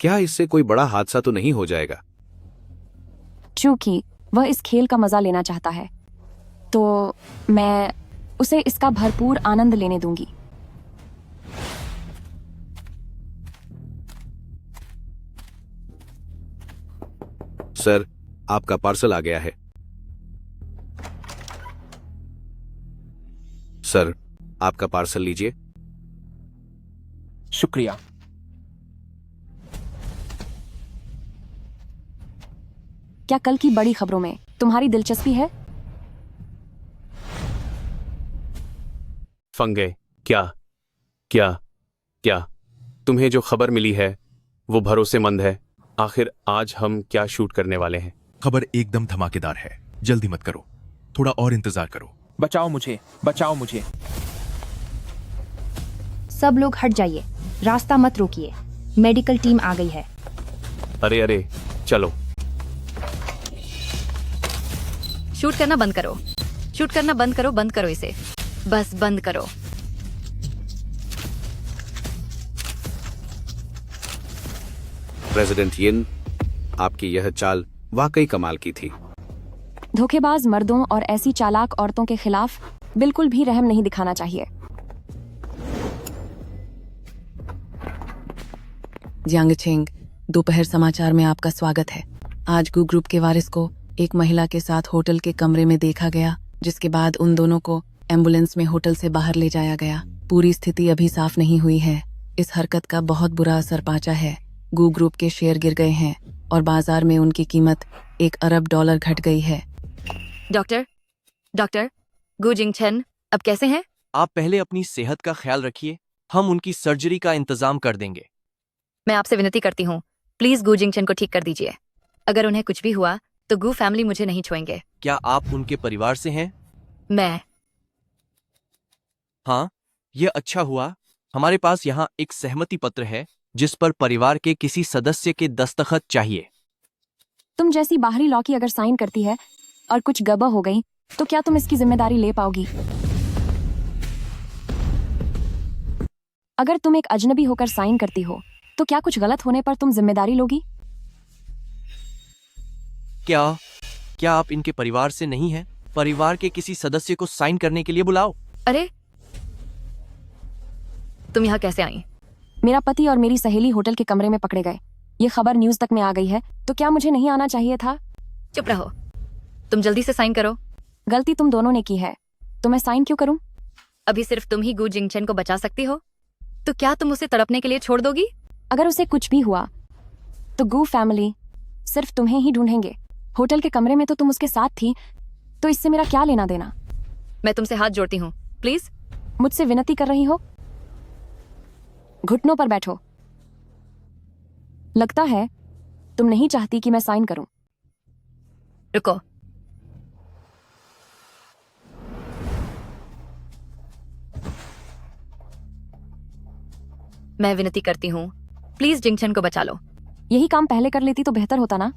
क्या इससे कोई बड़ा हादसा तो नहीं हो जाएगा? चूंकि वह इस खेल का मजा लेना चाहता है, तो मैं उसे इसका भरपूर आनंद लेने दूंगी। सर, आपका पार्सल आ गया है। सर, आपका पार्सल लीजिए। शुक्रिया। क्या कल की बड़ी खबरों में तुम्हारी दिलचस्पी है? फंगे, क्या क्या क्या तुम्हें जो खबर मिली है वो भरोसेमंद है? आखिर आज हम क्या शूट करने वाले हैं? खबर एकदम धमाकेदार है, जल्दी मत करो, थोड़ा और इंतजार करो। बचाओ मुझे, बचाओ मुझे। सब लोग हट जाइए, रास्ता मत रोकिए, मेडिकल टीम आ गई है। अरे अरे, चलो। शूट करना बंद करो, शूट करना बंद करो, बंद करो इसे, बस बंद करो। प्रेसिडेंट यिन, आपकी यह चाल वाकई कमाल की थी। धोखेबाज मर्दों और ऐसी चालाक औरतों के खिलाफ बिल्कुल भी रहम नहीं दिखाना चाहिए। जियांगछेंग, दोपहर समाचार में आपका स्वागत है। आज गू ग्रुप के वारिस को एक महिला के साथ होटल के कमरे में देखा गया, जिसके बाद उन दोनों को एम्बुलेंस में होटल से बाहर ले जाया गया। पूरी स्थिति अभी साफ नहीं हुई है। इस हरकत का बहुत बुरा असर पहुंचा है। गू ग्रुप के शेयर गिर गए हैं और बाजार में उनकी कीमत $1 अरब घट गई है। डॉक्टर गू जिंगछन अब कैसे हैं? आप पहले अपनी सेहत का ख्याल रखिए, हम उनकी सर्जरी का इंतजाम कर देंगे। मैं आपसे विनती करती हूँ, प्लीज गू जिंगछन को ठीक कर दीजिए। अगर उन्हें कुछ भी हुआ तो गू फैमिली मुझे नहीं छोड़ेंगे। क्या आप उनके परिवार से हैं? मैं। हाँ, यह अच्छा हुआ। हमारे पास यहाँ एक सहमति पत्र है जिस पर परिवार के किसी सदस्य के दस्तखत चाहिए। तुम जैसी बाहरी लॉ की अगर साइन करती है और कुछ गड़बड़ हो गई तो क्या तुम इसकी जिम्मेदारी ले पाओगी? अगर तुम एक अजनबी होकर साइन करती हो तो क्या कुछ गलत होने पर तुम जिम्मेदारी लोगी? क्या आप इनके परिवार से नहीं हैं? परिवार के किसी सदस्य को साइन करने के लिए बुलाओ। अरे, तुम यहाँ कैसे आई? मेरा पति और मेरी सहेली होटल के कमरे में पकड़े गए। ये खबर न्यूज तक में आ गई है, तो क्या मुझे नहीं आना चाहिए था? चुप रहो, तुम जल्दी से साइन करो। गलती तुम दोनों ने की है, तो मैं साइन क्यों करूं? अभी सिर्फ तुम ही गू जिंगछन को बचा सकती हो, तो क्या तुम उसे तड़पने के लिए छोड़ दोगी? अगर उसे कुछ भी हुआ तो गू फैमिली सिर्फ तुम्हें ही ढूंढेंगे। होटल के कमरे में तो तुम उसके साथ थी, तो इससे मेरा क्या लेना देना? मैं तुमसे हाथ जोड़ती हूँ, प्लीज। मुझसे विनती कर रही हो? घुटनों पर बैठो। लगता है तुम नहीं चाहती कि मैं साइन करूं। रुको, मैं विनती करती हूँ, प्लीज जिंगछन को बचा लो। यही काम पहले कर लेती तो बेहतर होता ना?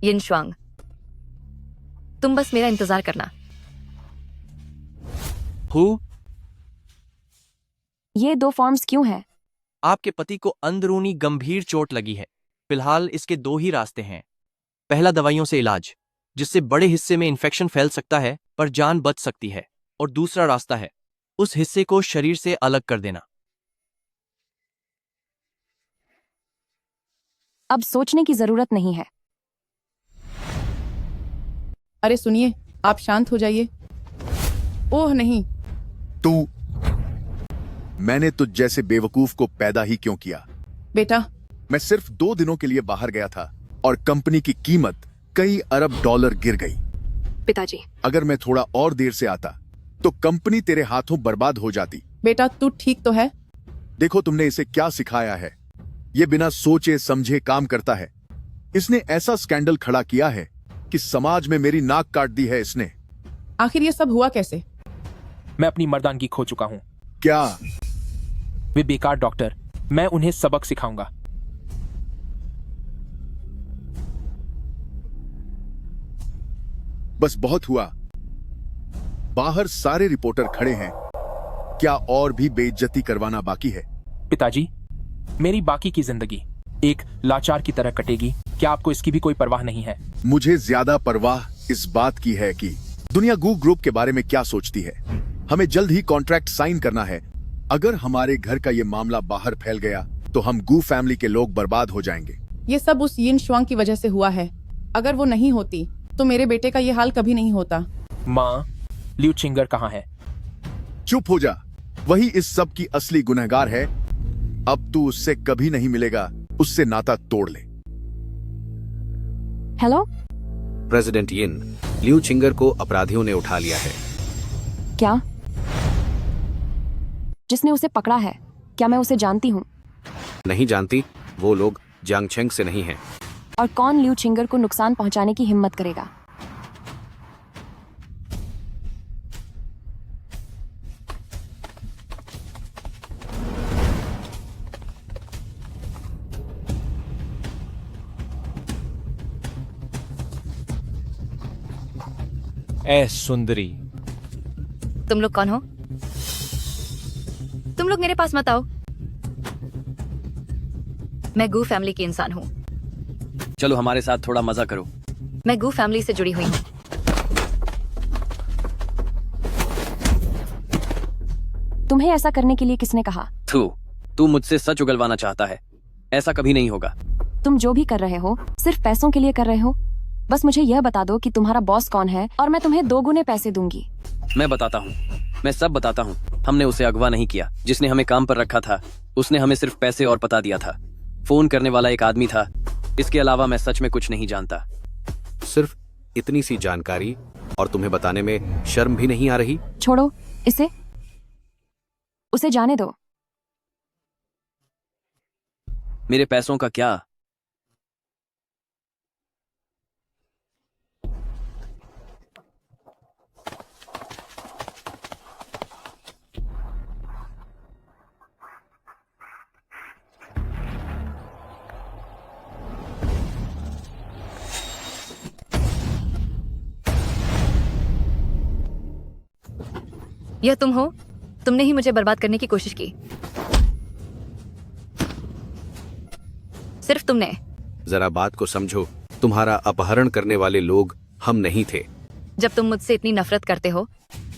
यिन श्वांग, तुम बस मेरा इंतजार करना। ये 2 फॉर्म्स क्यों हैं? आपके पति को अंदरूनी गंभीर चोट लगी है। फिलहाल इसके 2 ही रास्ते हैं। पहला, दवाइयों से इलाज, जिससे बड़े हिस्से में इन्फेक्शन फैल सकता है पर जान बच सकती है। और दूसरा रास्ता है उस हिस्से को शरीर से अलग कर देना। अब सोचने की जरूरत नहीं है। अरे सुनिए, आप शांत हो जाइए। ओह नहीं। मैंने तुझ जैसे बेवकूफ को पैदा ही क्यों किया? बेटा, मैं सिर्फ 2 दिनों के लिए बाहर गया था और कंपनी की कीमत कई $1 अरब गिर गई। पिताजी। अगर मैं थोड़ा और देर से आता तो कंपनी तेरे हाथों बर्बाद हो जाती। बेटा तू ठीक तो है? देखो तुमने इसे क्या सिखाया है। ये बिना सोचे समझे काम करता है। इसने ऐसा स्कैंडल खड़ा किया है कि समाज में मेरी नाक काट दी है इसने। आखिर ये सब हुआ कैसे? मैं अपनी मर्दानगी खो चुका हूं। क्या? वे बेकार डॉक्टर, मैं उन्हें सबक सिखाऊंगा। बस बहुत हुआ। बाहर सारे रिपोर्टर खड़े हैं। क्या और भी बेइज्जती करवाना बाकी है? पिताजी, मेरी बाकी की जिंदगी एक लाचार की तरह कटेगी, क्या आपको इसकी भी कोई परवाह नहीं है? मुझे ज्यादा परवाह इस बात की है कि दुनिया गू ग्रुप के बारे में क्या सोचती है। हमें जल्द ही कॉन्ट्रैक्ट साइन करना है। अगर हमारे घर का ये मामला बाहर फैल गया तो हम गू फैमिली के लोग बर्बाद हो जाएंगे। ये सब उस यिन शुआंग की वजह से हुआ है। अगर वो नहीं होती तो मेरे बेटे का ये हाल कभी नहीं होता। माँ, लियू चिंगर कहाँ है? चुप हो जा। वही इस सब की असली गुनहगार है। अब तू उससे कभी नहीं मिलेगा। उससे नाता तोड़ ले। हेलो। प्रेसिडेंट यिन, लियू चिंगर को अपराधियों ने उठा लिया है। क्या? जिसने उसे पकड़ा है, क्या मैं उसे जानती हूँ? नहीं जानती। वो लोग जियांगचेंग से नहीं हैं। और कौन लियू चिंगर को नुकसान पहुंचाने की हिम्मत करेगा? ए सुंदरी, तुम लोग कौन हो? तुम लोग मेरे पास मत आओ। मैं गू फैमिली की इंसान हूँ। चलो हमारे साथ थोड़ा मजा करो। मैं गू फैमिली से जुड़ी हुई हूँ। तुम्हें ऐसा करने के लिए किसने कहा? तू मुझसे सच उगलवाना चाहता है। ऐसा कभी नहीं होगा। तुम जो भी कर रहे हो सिर्फ पैसों के लिए कर रहे हो। बस मुझे यह बता दो कि तुम्हारा बॉस कौन है और मैं तुम्हें 2 गुने पैसे दूंगी। मैं बताता हूँ, मैं सब बताता हूँ। हमने उसे अगवा नहीं किया। जिसने हमें काम पर रखा था उसने हमें सिर्फ पैसे और पता दिया था। फोन करने वाला एक आदमी था। इसके अलावा मैं सच में कुछ नहीं जानता। सिर्फ इतनी सी जानकारी और तुम्हें बताने में शर्म भी नहीं आ रही? छोड़ो इसे, उसे जाने दो। मेरे पैसों का क्या? यह तुम हो? तुमने ही मुझे बर्बाद करने की कोशिश की। सिर्फ तुमने। जरा बात को समझो। तुम्हारा अपहरण करने वाले लोग हम नहीं थे। जब तुम मुझसे इतनी नफरत करते हो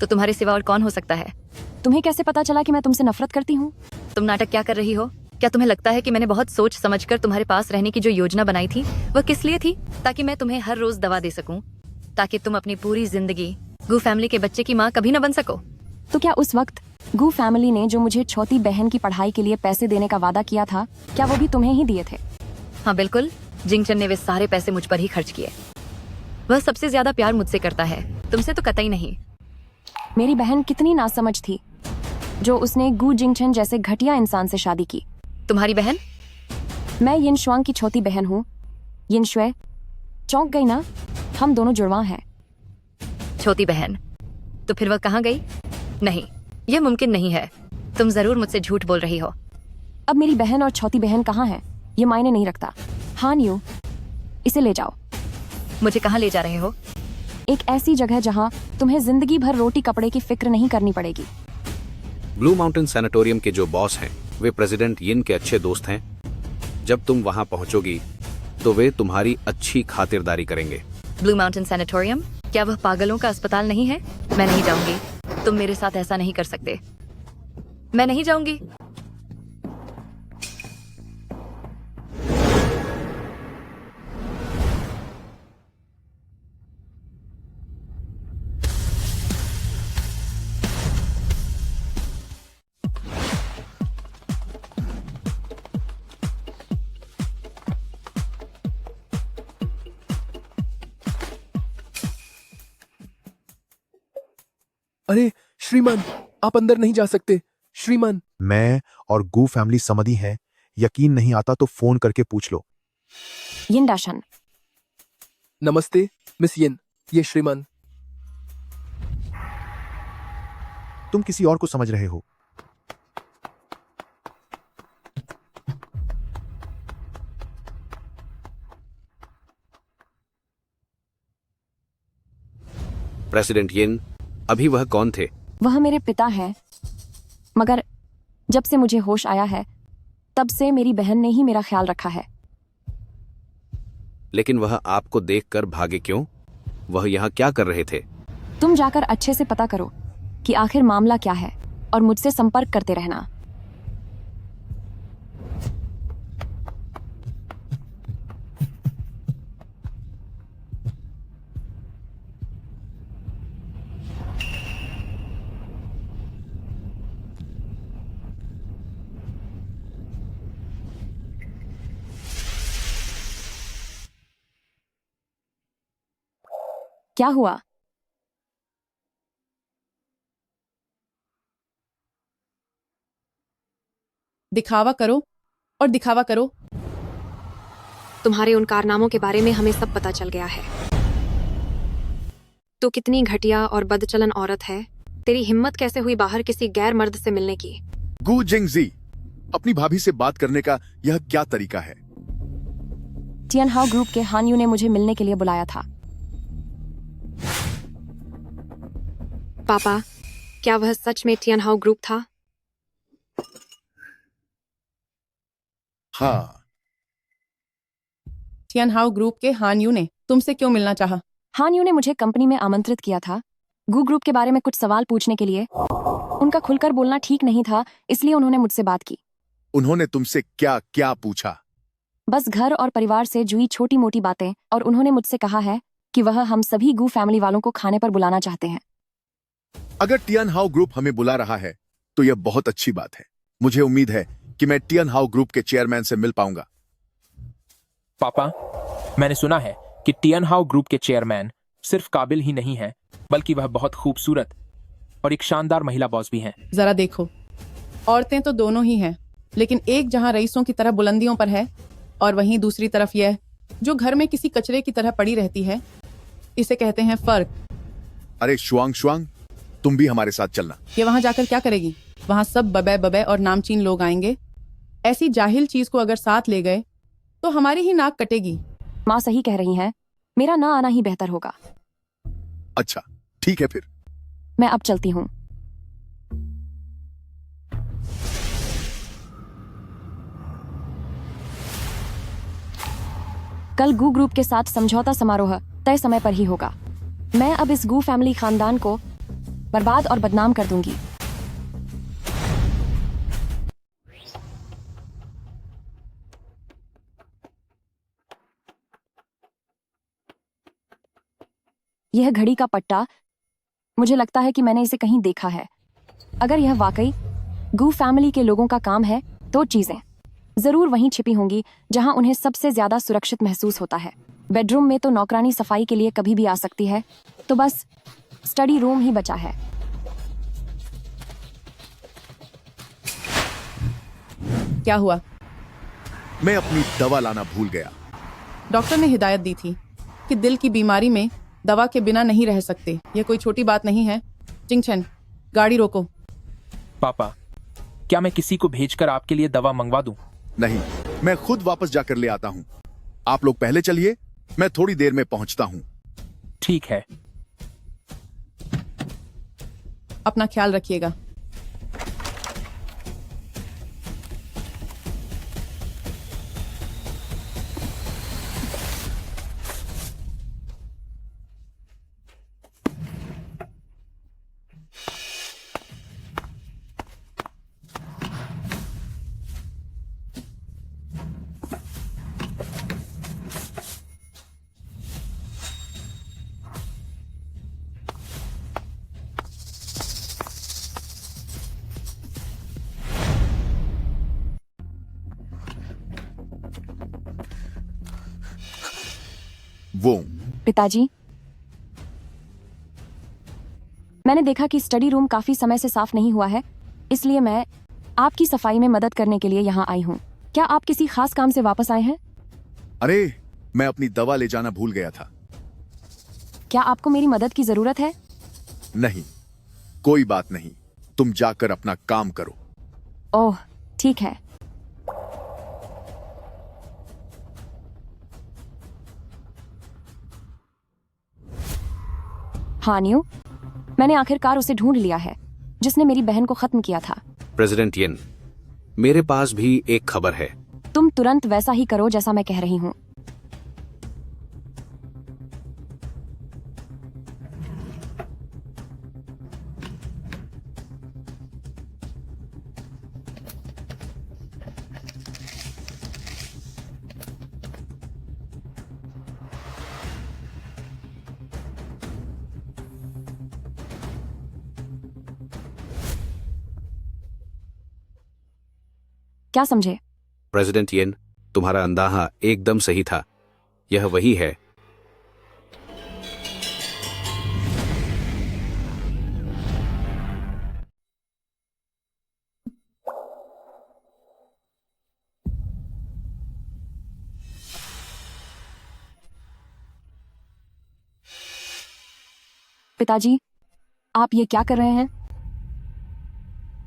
तो तुम्हारे सिवा और कौन हो सकता है? तुम्हें कैसे पता चला कि मैं तुमसे नफरत करती हूँ? तुम नाटक क्या कर रही हो? क्या तुम्हें लगता है कि मैंने बहुत सोच समझकर तुम्हारे पास रहने की जो योजना बनाई थी वह किस लिए थी? ताकि मैं तुम्हें हर रोज दवा दे सकूं, ताकि तुम अपनी पूरी जिंदगी गू फैमिली के बच्चे की माँ कभी न बन सको। तो क्या उस वक्त गू फैमिली ने जो मुझे छोटी बहन की पढ़ाई के लिए पैसे देने का वादा किया था, क्या वो भी तुम्हें ही दिए थे? हाँ बिल्कुल। जिंगचन ने वे सारे पैसे मुझ पर ही खर्च किए। वह सबसे ज्यादा प्यार मुझसे करता है, तुमसे तो कतई नहीं। मेरी बहन कितनी नासमझ थी जो उसने गू जिंगचन जैसे घटिया इंसान से शादी की। तुम्हारी बहन? मैं यिन शुआंग की छोटी बहन हूँ। यिन शुए, चौंक गई ना? हम दोनों जुड़वा हैं। छोटी बहन? तो फिर वह कहाँ गई? नहीं, यह मुमकिन नहीं है। तुम जरूर मुझसे झूठ बोल रही हो। अब मेरी बहन और छोटी बहन कहाँ है ये मायने नहीं रखता। हान यू, इसे ले जाओ। मुझे कहाँ ले जा रहे हो? एक ऐसी जगह जहाँ तुम्हें जिंदगी भर रोटी कपड़े की फिक्र नहीं करनी पड़ेगी। ब्लू माउंटेन सैनिटोरियम के जो बॉस हैं वे प्रेसिडेंट यिन के अच्छे दोस्त हैं। जब तुम वहां पहुंचोगी तो वे तुम्हारी अच्छी खातिरदारी करेंगे। Blue mountain sanatorium? क्या वह पागलों का अस्पताल नहीं है? मैं नहीं जाऊंगी। तुम मेरे साथ ऐसा नहीं कर सकते। मैं नहीं जाऊंगी। अरे श्रीमान, आप अंदर नहीं जा सकते। श्रीमान। मैं और गू फैमिली समधी हैं। यकीन नहीं आता तो फोन करके पूछ लो। यिन डाशन। नमस्ते मिस यिन, ये श्रीमान। तुम किसी और को समझ रहे हो। प्रेसिडेंट यिन, अभी वह कौन थे? वह मेरे पिता हैं, मगर जब से मुझे होश आया है तब से मेरी बहन ने ही मेरा ख्याल रखा है। लेकिन वह आपको देखकर भागे क्यों? वह यहाँ क्या कर रहे थे? तुम जाकर अच्छे से पता करो कि आखिर मामला क्या है और मुझसे संपर्क करते रहना। क्या हुआ? दिखावा करो और दिखावा करो। तुम्हारे उन कारनामों के बारे में हमें सब पता चल गया है। तू कितनी घटिया और बदचलन औरत है। तेरी हिम्मत कैसे हुई बाहर किसी गैर मर्द से मिलने की? गू जिंगजी, अपनी भाभी से बात करने का यह क्या तरीका है? टियनहाउ ग्रुप के हान यू ने मुझे मिलने के लिए बुलाया था। पापा, क्या वह सच में टियनहाउ ग्रुप था? हाँ। टियनहाउ ग्रुप के हान यू ने तुमसे क्यों मिलना चाहा? हान यू ने मुझे कंपनी में आमंत्रित किया था गू ग्रुप के बारे में कुछ सवाल पूछने के लिए। उनका खुलकर बोलना ठीक नहीं था, इसलिए उन्होंने मुझसे बात की। उन्होंने तुमसे क्या क्या पूछा? बस घर और परिवार से जुड़ी छोटी मोटी बातें, और उन्होंने मुझसे कहा है कि वह हम सभी गू फैमिली वालों को खाने पर बुलाना चाहते हैं। अगर टियनहाउ ग्रुप हमें बुला रहा है तो यह बहुत अच्छी बात है। मुझे उम्मीद है कि मैं टियनहाउ ग्रुप के चेयरमैन से मिल पाऊंगा। पापा, मैंने सुना है कि टियनहाउ ग्रुप के चेयरमैन सिर्फ काबिल ही नहीं है, बल्कि वह बहुत खूबसूरत और एक शानदार महिला बॉस भी हैं। जरा देखो, औरतें तो दोनों ही हैं, लेकिन एक जहां रईसों की तरह बुलंदियों पर है और वहीं दूसरी तरफ यह जो घर में किसी कचरे की तरह पड़ी रहती है। इसे कहते हैं फर्क। अरे शुआंग शुआंग, तुम भी हमारे साथ चलना। ये वहां जाकर क्या करेगी? वहां सब बबे बबे और नामचीन लोग आएंगे। ऐसी जाहिल चीज को अगर साथ ले गए तो हमारी ही नाक कटेगी। माँ सही कह रही हैं, मेरा ना आना ही बेहतर होगा। अच्छा, ठीक है फिर। मैं अब चलती हूँ। कल गू ग्रुप के साथ समझौता समारोह तय समय पर ही होगा। मैं अब इस गू फैमिली खानदान को बर्बाद और बदनाम कर दूंगी। यह घड़ी का पट्टा, मुझे लगता है कि मैंने इसे कहीं देखा है। अगर यह वाकई गू फैमिली के लोगों का काम है तो चीजें जरूर वहीं छिपी होंगी जहां उन्हें सबसे ज्यादा सुरक्षित महसूस होता है। बेडरूम में तो नौकरानी सफाई के लिए कभी भी आ सकती है, तो बस स्टडी रूम ही बचा है। क्या हुआ? मैं अपनी दवा लाना भूल गया। डॉक्टर ने हिदायत दी थी कि दिल की बीमारी में दवा के बिना नहीं रह सकते। यह कोई छोटी बात नहीं है। जिंगचन, गाड़ी रोको। पापा, क्या मैं किसी को भेजकर आपके लिए दवा मंगवा दूं? नहीं, मैं खुद वापस जाकर ले आता हूँ। आप लोग पहले चलिए, मैं थोड़ी देर में पहुंचता हूँ। ठीक है। अपना ख्याल रखिएगा। वो पिताजी, मैंने देखा कि स्टडी रूम काफी समय से साफ नहीं हुआ है, इसलिए मैं आपकी सफाई में मदद करने के लिए यहाँ आई हूँ। क्या आप किसी खास काम से वापस आए हैं? अरे, मैं अपनी दवा ले जाना भूल गया था। क्या आपको मेरी मदद की जरूरत है? नहीं, कोई बात नहीं, तुम जाकर अपना काम करो। ओह, ठीक है। हाँ न्यू, मैंने आखिरकार उसे ढूंढ लिया है जिसने मेरी बहन को खत्म किया था। प्रेसिडेंट यिन, मेरे पास भी एक खबर है। तुम तुरंत वैसा ही करो जैसा मैं कह रही हूँ। क्या समझे? प्रेसिडेंट यिन, तुम्हारा अंदाजा एकदम सही था। यह वही है। पिताजी, आप ये क्या कर रहे हैं?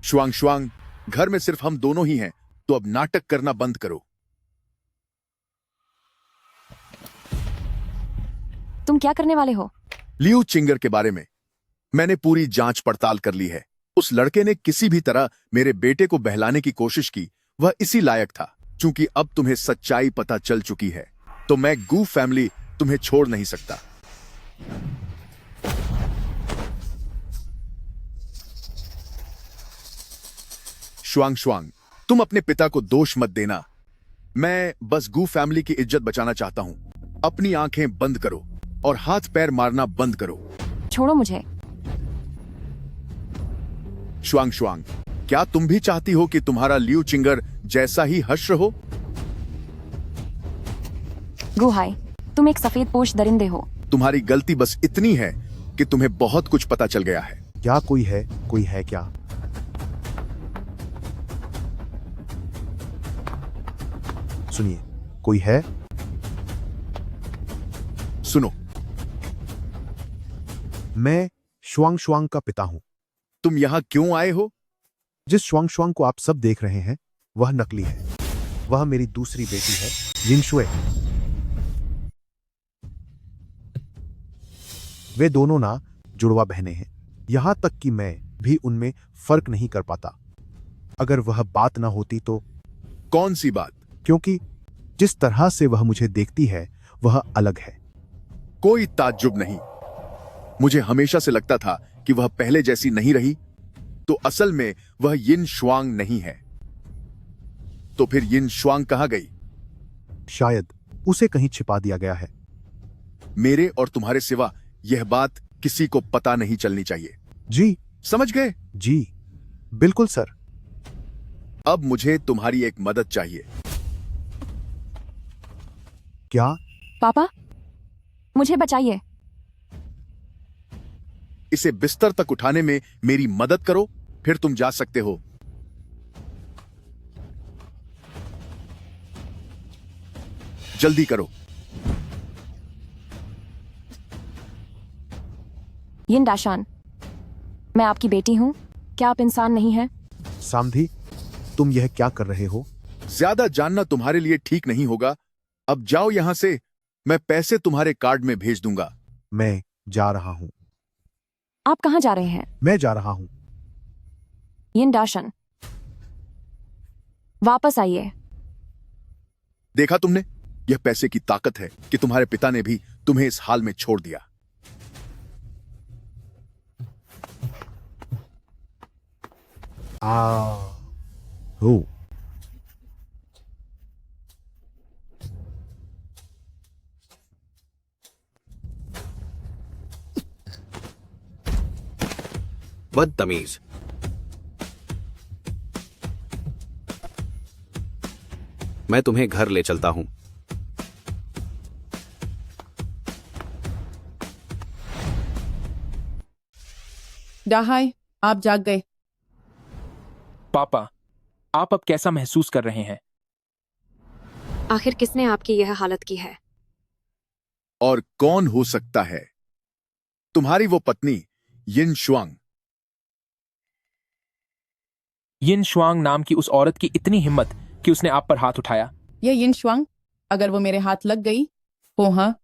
शुआंग शुआंग, घर में सिर्फ हम दोनों ही हैं, तो अब नाटक करना बंद करो। तुम क्या करने वाले हो? लियू चिंगर के बारे में मैंने पूरी जांच पड़ताल कर ली है। उस लड़के ने किसी भी तरह मेरे बेटे को बहलाने की कोशिश की। वह इसी लायक था। चूंकि अब तुम्हें सच्चाई पता चल चुकी है, तो मैं गू फैमिली तुम्हें छोड़ नहीं सकता। शुआंग शुआंग, तुम अपने पिता को दोष मत देना। मैं बस गू फैमिली की इज्जत बचाना चाहता हूं। अपनी आंखें बंद करो और हाथ पैर मारना बंद करो। छोड़ो मुझे। शुआंग शुआंग, क्या तुम भी चाहती हो कि तुम्हारा लियू चिंगर जैसा ही हश्र हो? गुहाई, तुम एक सफेद पोश दरिंदे हो। तुम्हारी गलती बस इतनी है कि तुम्हें बहुत कुछ पता चल गया है। क्या कोई है? कोई है क्या? सुनिए, कोई है? सुनो, मैं शुआंग शुआंग का पिता हूं। तुम यहां क्यों आए हो? जिस शुआंग शुआंग को आप सब देख रहे हैं वह नकली है। वह मेरी दूसरी बेटी है, यिनशुए। वे दोनों ना जुड़वा बहनें हैं। यहां तक कि मैं भी उनमें फर्क नहीं कर पाता। अगर वह बात ना होती तो। कौन सी बात? क्योंकि जिस तरह से वह मुझे देखती है वह अलग है। कोई ताज्जुब नहीं। मुझे हमेशा से लगता था कि वह पहले जैसी नहीं रही। तो असल में वह यिन शुआंग नहीं है। तो फिर यिन शुआंग कहां गई? शायद उसे कहीं छिपा दिया गया है। मेरे और तुम्हारे सिवा यह बात किसी को पता नहीं चलनी चाहिए। जी। समझ गए? जी बिल्कुल सर। अब मुझे तुम्हारी एक मदद चाहिए। क्या? पापा, मुझे बचाइए। इसे बिस्तर तक उठाने में मेरी मदद करो, फिर तुम जा सकते हो। जल्दी करो। यिन डाशान, मैं आपकी बेटी हूं। क्या आप इंसान नहीं हैं? सामधी, तुम यह क्या कर रहे हो? ज्यादा जानना तुम्हारे लिए ठीक नहीं होगा। अब जाओ यहां से। मैं पैसे तुम्हारे कार्ड में भेज दूंगा। मैं जा रहा हूं। आप कहां जा रहे हैं? मैं जा रहा हूं। यिन डाशन, वापस आइए। देखा तुमने? यह पैसे की ताकत है कि तुम्हारे पिता ने भी तुम्हें इस हाल में छोड़ दिया। हो। बदतमीज। मैं तुम्हें घर ले चलता हूं। डाहाई, आप जाग गए। पापा, आप अब कैसा महसूस कर रहे हैं? आखिर किसने आपकी यह हालत की है? और कौन हो सकता है? तुम्हारी वो पत्नी यिन शुआंग। यिन शुआंग नाम की उस औरत की इतनी हिम्मत कि उसने आप पर हाथ उठाया। यह यिन शुआंग, अगर वो मेरे हाथ लग गई हो, हाँ,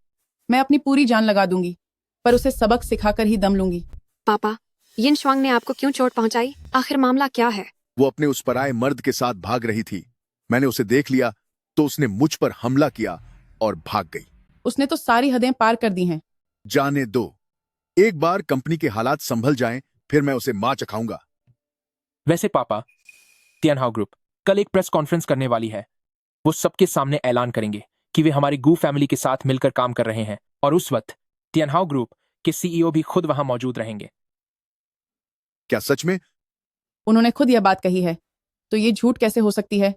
मैं अपनी पूरी जान लगा दूंगी, पर उसे सबक सिखाकर ही दम लूंगी। पापा, यिन शुआंग ने आपको क्यों चोट पहुंचाई? आखिर मामला क्या है? वो अपने उस पराये मर्द के साथ भाग रही थी। मैंने उसे देख लिया तो उसने मुझ पर हमला किया और भाग गई। उसने तो सारी हदें पार कर दी हैं। जाने दो, एक बार कंपनी के हालात संभल जाएं, फिर मैं उसे मां चखाऊंगा। वैसे पापा, टियानहाउ ग्रुप कल एक प्रेस कॉन्फ्रेंस करने वाली है। वो सबके सामने ऐलान करेंगे कि वे हमारी गू फैमिली के साथ मिलकर काम कर रहे हैं, और उस वक्त टियानहाउ ग्रुप के सीईओ भी खुद वहां मौजूद रहेंगे। क्या सच में? उन्होंने खुद यह बात कही है, तो ये झूठ कैसे हो सकती है?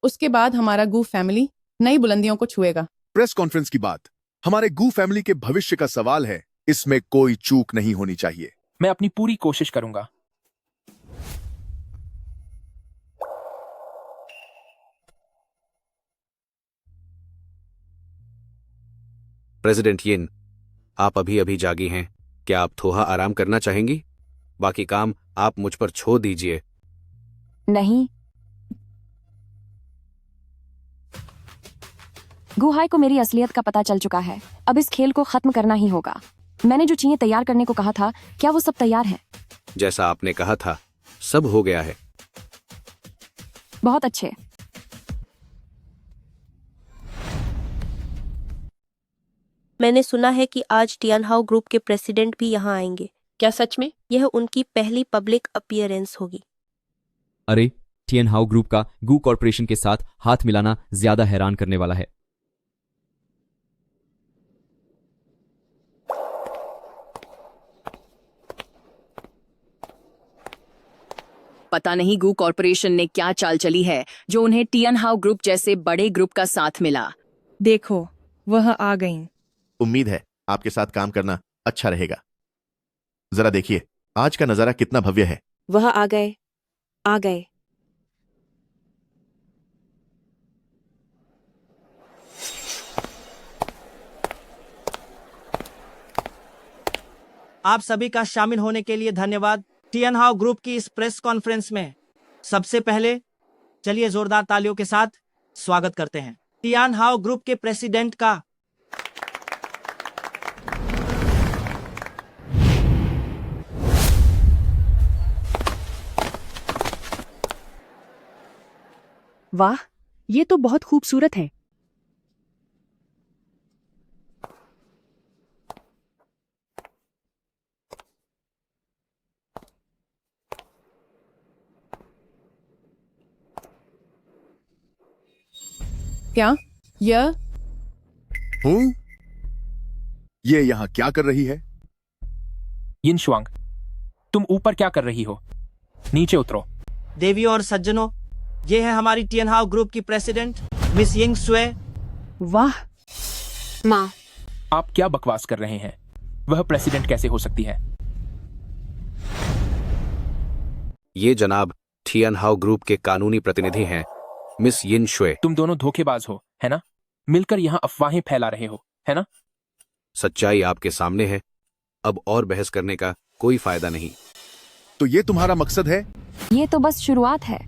उसके बाद हमारा गू फैमिली नई बुलंदियों को छुएगा। प्रेस कॉन्फ्रेंस की बात हमारे गू फैमिली के भविष्य का सवाल है, इसमें कोई चूक नहीं होनी चाहिए। मैं अपनी पूरी कोशिश करूंगा। प्रेसिडेंट यिन, आप अभी अभी जागी हैं। क्या आप थोड़ा आराम करना चाहेंगी? बाकी काम आप मुझ पर छोड़ दीजिए। नहीं, गुहाई को मेरी असलियत का पता चल चुका है। अब इस खेल को खत्म करना ही होगा। मैंने जो चीजें तैयार करने को कहा था, क्या वो सब तैयार है? जैसा आपने कहा था, सब हो गया है। बहुत अच्छे। मैंने सुना है कि आज टियानहाउ ग्रुप के प्रेसिडेंट भी यहाँ आएंगे। क्या सच में? यह उनकी पहली पब्लिक अपीयरेंस होगी। अरे, टियानहाउ ग्रुप का गू कॉरपोरेशन के साथ हाथ मिलाना ज्यादा हैरान करने वाला है। पता नहीं गू कॉरपोरेशन ने क्या चाल चली है जो उन्हें टियानहाउ ग्रुप जैसे बड़े ग्रुप का साथ मिला। देखो, वह आ गईं। उम्मीद है आपके साथ काम करना अच्छा रहेगा। जरा देखिए, आज का नजारा कितना भव्य है। वह आ गए, आ गए। आप सभी का शामिल होने के लिए धन्यवाद। टियानहाउ ग्रुप की इस प्रेस कॉन्फ्रेंस में सबसे पहले चलिए जोरदार तालियों के साथ स्वागत करते हैं टियानहाउ ग्रुप के प्रेसिडेंट का। वाह, ये तो बहुत खूबसूरत है। क्या यह हूँ? ये यहाँ क्या कर रही है? यिन शुआंग, तुम ऊपर क्या कर रही हो? नीचे उतरो। देवियों और सज्जनों, ये है हमारी टियानहाउ ग्रुप की प्रेसिडेंट मिस यिंग स्वे। वाह माँ, आप क्या बकवास कर रहे हैं? वह प्रेसिडेंट कैसे हो सकती है? ये जनाब टियानहाउ ग्रुप के कानूनी प्रतिनिधि हैं, मिस यिन शुए। तुम दोनों धोखेबाज हो, है ना? मिलकर यहाँ अफवाहें फैला रहे हो, है ना? सच्चाई आपके सामने है। अब और बहस करने का कोई फायदा नहीं। तो ये तुम्हारा मकसद है? ये तो बस शुरुआत है।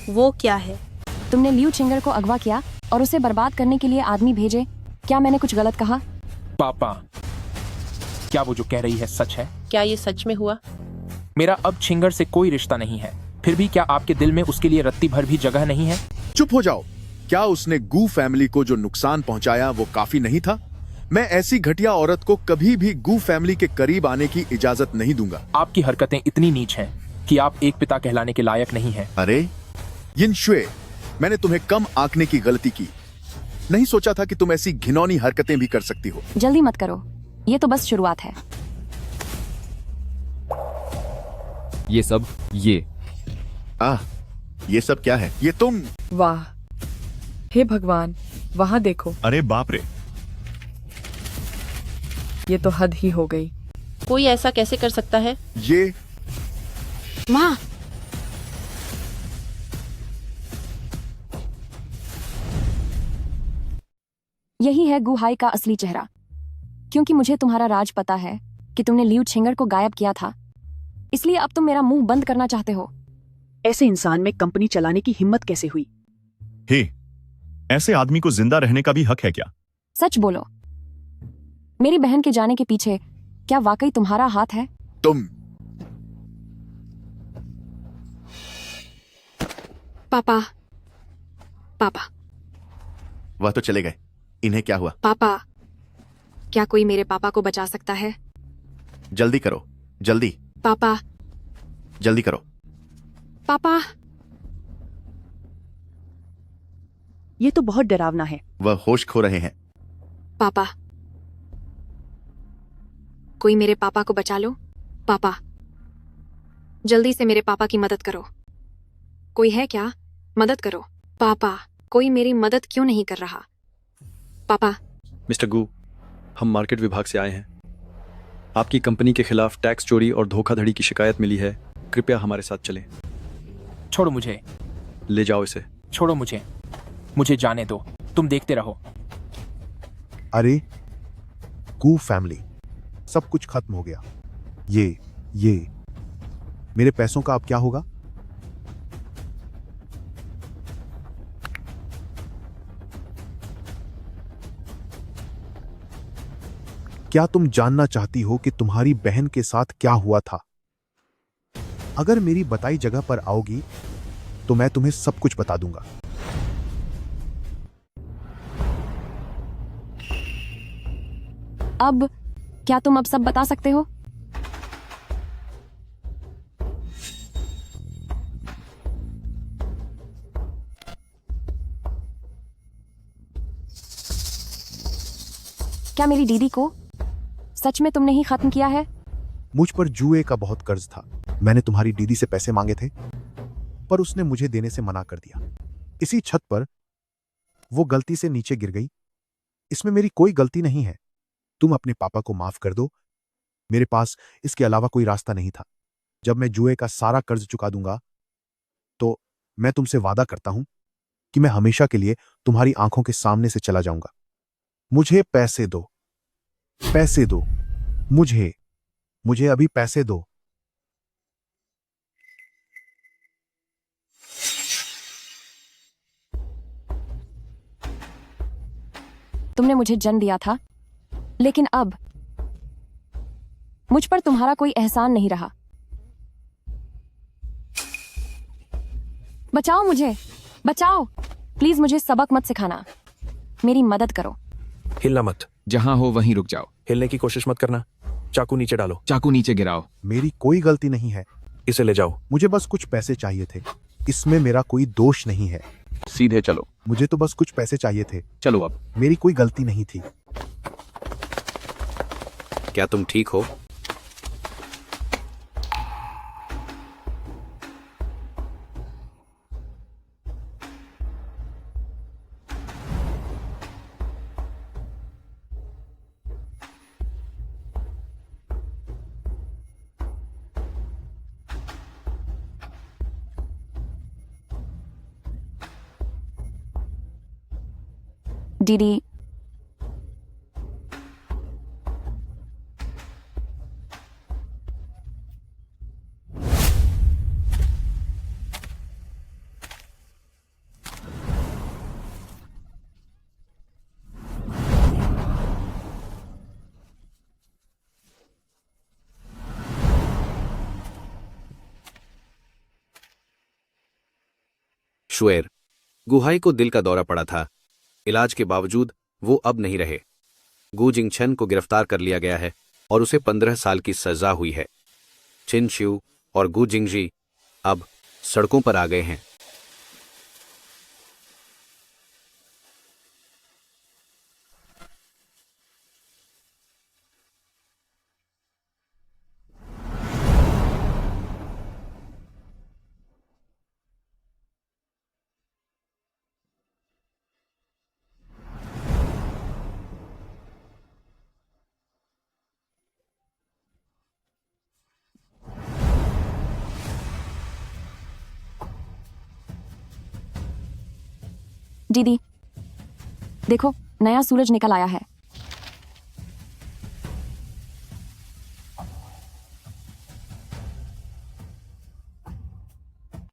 वो क्या है? तुमने लियू चिंगर को अगवा किया और उसे बर्बाद करने के लिए आदमी भेजे। क्या मैंने कुछ गलत कहा? पापा, क्या वो जो कह रही है सच है? क्या ये सच में हुआ? मेरा अब छिंगर से कोई रिश्ता नहीं है, फिर भी क्या आपके दिल में उसके लिए रत्ती भर भी जगह नहीं है? चुप हो जाओ। क्या उसने गू फैमिली को जो नुकसान पहुंचाया वो काफी नहीं था? मैं ऐसी घटिया औरत को कभी भी गू फैमिली के करीब आने की इजाजत नहीं दूंगा। आपकी हरकतें इतनी नीच हैं कि आप एक पिता कहलाने के लायक नहीं हैं। अरे यिन शुए, मैंने तुम्हें कम आंकने की गलती की। नहीं सोचा था कि तुम ऐसी घिनौनी हरकतें भी कर सकती हो। जल्दी मत करो, ये तो बस शुरुआत है। ये सब ये सब क्या है? ये तुम। वाह, हे भगवान, वहाँ देखो। अरे बाप रे, ये तो हद ही हो गई। कोई ऐसा कैसे कर सकता है? ये माँ, यही है गुहाई का असली चेहरा। क्योंकि मुझे तुम्हारा राज पता है कि तुमने लियू छिंगर को गायब किया था, इसलिए अब तुम मेरा मुंह बंद करना चाहते हो। ऐसे इंसान में कंपनी चलाने की हिम्मत कैसे हुई? हे, ऐसे आदमी को जिंदा रहने का भी हक है क्या? सच बोलो, मेरी बहन के जाने के पीछे क्या वाकई तुम्हारा हाथ है? तुम पापा, पापा, वह तो चले गए, इन्हें क्या हुआ? पापा, क्या कोई मेरे पापा को बचा सकता है? जल्दी करो, जल्दी पापा, जल्दी करो। पापा, ये तो बहुत डरावना है। वह होश खो रहे हैं। पापा, कोई मेरे पापा को बचा लो। पापा, जल्दी से मेरे पापा की मदद करो। कोई है क्या? मदद करो। पापा, कोई मेरी मदद क्यों नहीं कर रहा? पापा। मिस्टर गू, हम मार्केट विभाग से आए हैं। आपकी कंपनी के खिलाफ टैक्स चोरी और धोखाधड़ी की शिकायत मिली है। कृपया हमारे साथ चलें। छोड़ो मुझे। ले जाओ इसे। छोड़ो मुझे, मुझे जाने दो। तुम देखते रहो। अरे गू फैमिली, सब कुछ खत्म हो गया। ये मेरे पैसों का अब क्या होगा? क्या तुम जानना चाहती हो कि तुम्हारी बहन के साथ क्या हुआ था? अगर मेरी बताई जगह पर आओगी तो मैं तुम्हें सब कुछ बता दूंगा। अब क्या तुम अब सब बता सकते हो? क्या मेरी दीदी को सच में तुमने ही खत्म किया है? मुझ पर जुए का बहुत कर्ज था। मैंने तुम्हारी दीदी से पैसे मांगे थे, पर उसने मुझे देने से मना कर दिया। इसी छत पर वो गलती से नीचे गिर गई। इसमें मेरी कोई गलती नहीं है। तुम अपने पापा को माफ कर दो। मेरे पास इसके अलावा कोई रास्ता नहीं था। जब मैं जुए का सारा कर्ज चुका दूंगा तो मैं तुमसे वादा करता हूं कि मैं हमेशा के लिए तुम्हारी आंखों के सामने से चला जाऊंगा। मुझे पैसे दो, पैसे दो, मुझे अभी पैसे दो। तुमने मुझे जन्म दिया था, लेकिन अब मुझ पर तुम्हारा कोई एहसान नहीं रहा। बचाओ मुझे, बचाओ। प्लीज मुझे सबक मत सिखाना, मेरी मदद करो। हिलना मत। जहां हो वहीं रुक जाओ। हिलने की कोशिश मत करना। चाकू नीचे डालो। चाकू नीचे गिराओ। मेरी कोई गलती नहीं है। इसे ले जाओ। मुझे बस कुछ पैसे चाहिए थे। इसमें मेरा कोई दोष नहीं है। सीधे चलो। मुझे तो बस कुछ पैसे चाहिए थे। चलो अब। मेरी कोई गलती नहीं थी। क्या तुम ठीक हो? दीदी, शुएर, गुहाई को दिल का दौरा पड़ा था। इलाज के बावजूद वो अब नहीं रहे। गु जिंगछन को गिरफ्तार कर लिया गया है और उसे 15 साल की सजा हुई है। छिन श्यू और गु जिंगजी अब सड़कों पर आ गए हैं। दीदी देखो, नया सूरज निकल आया है।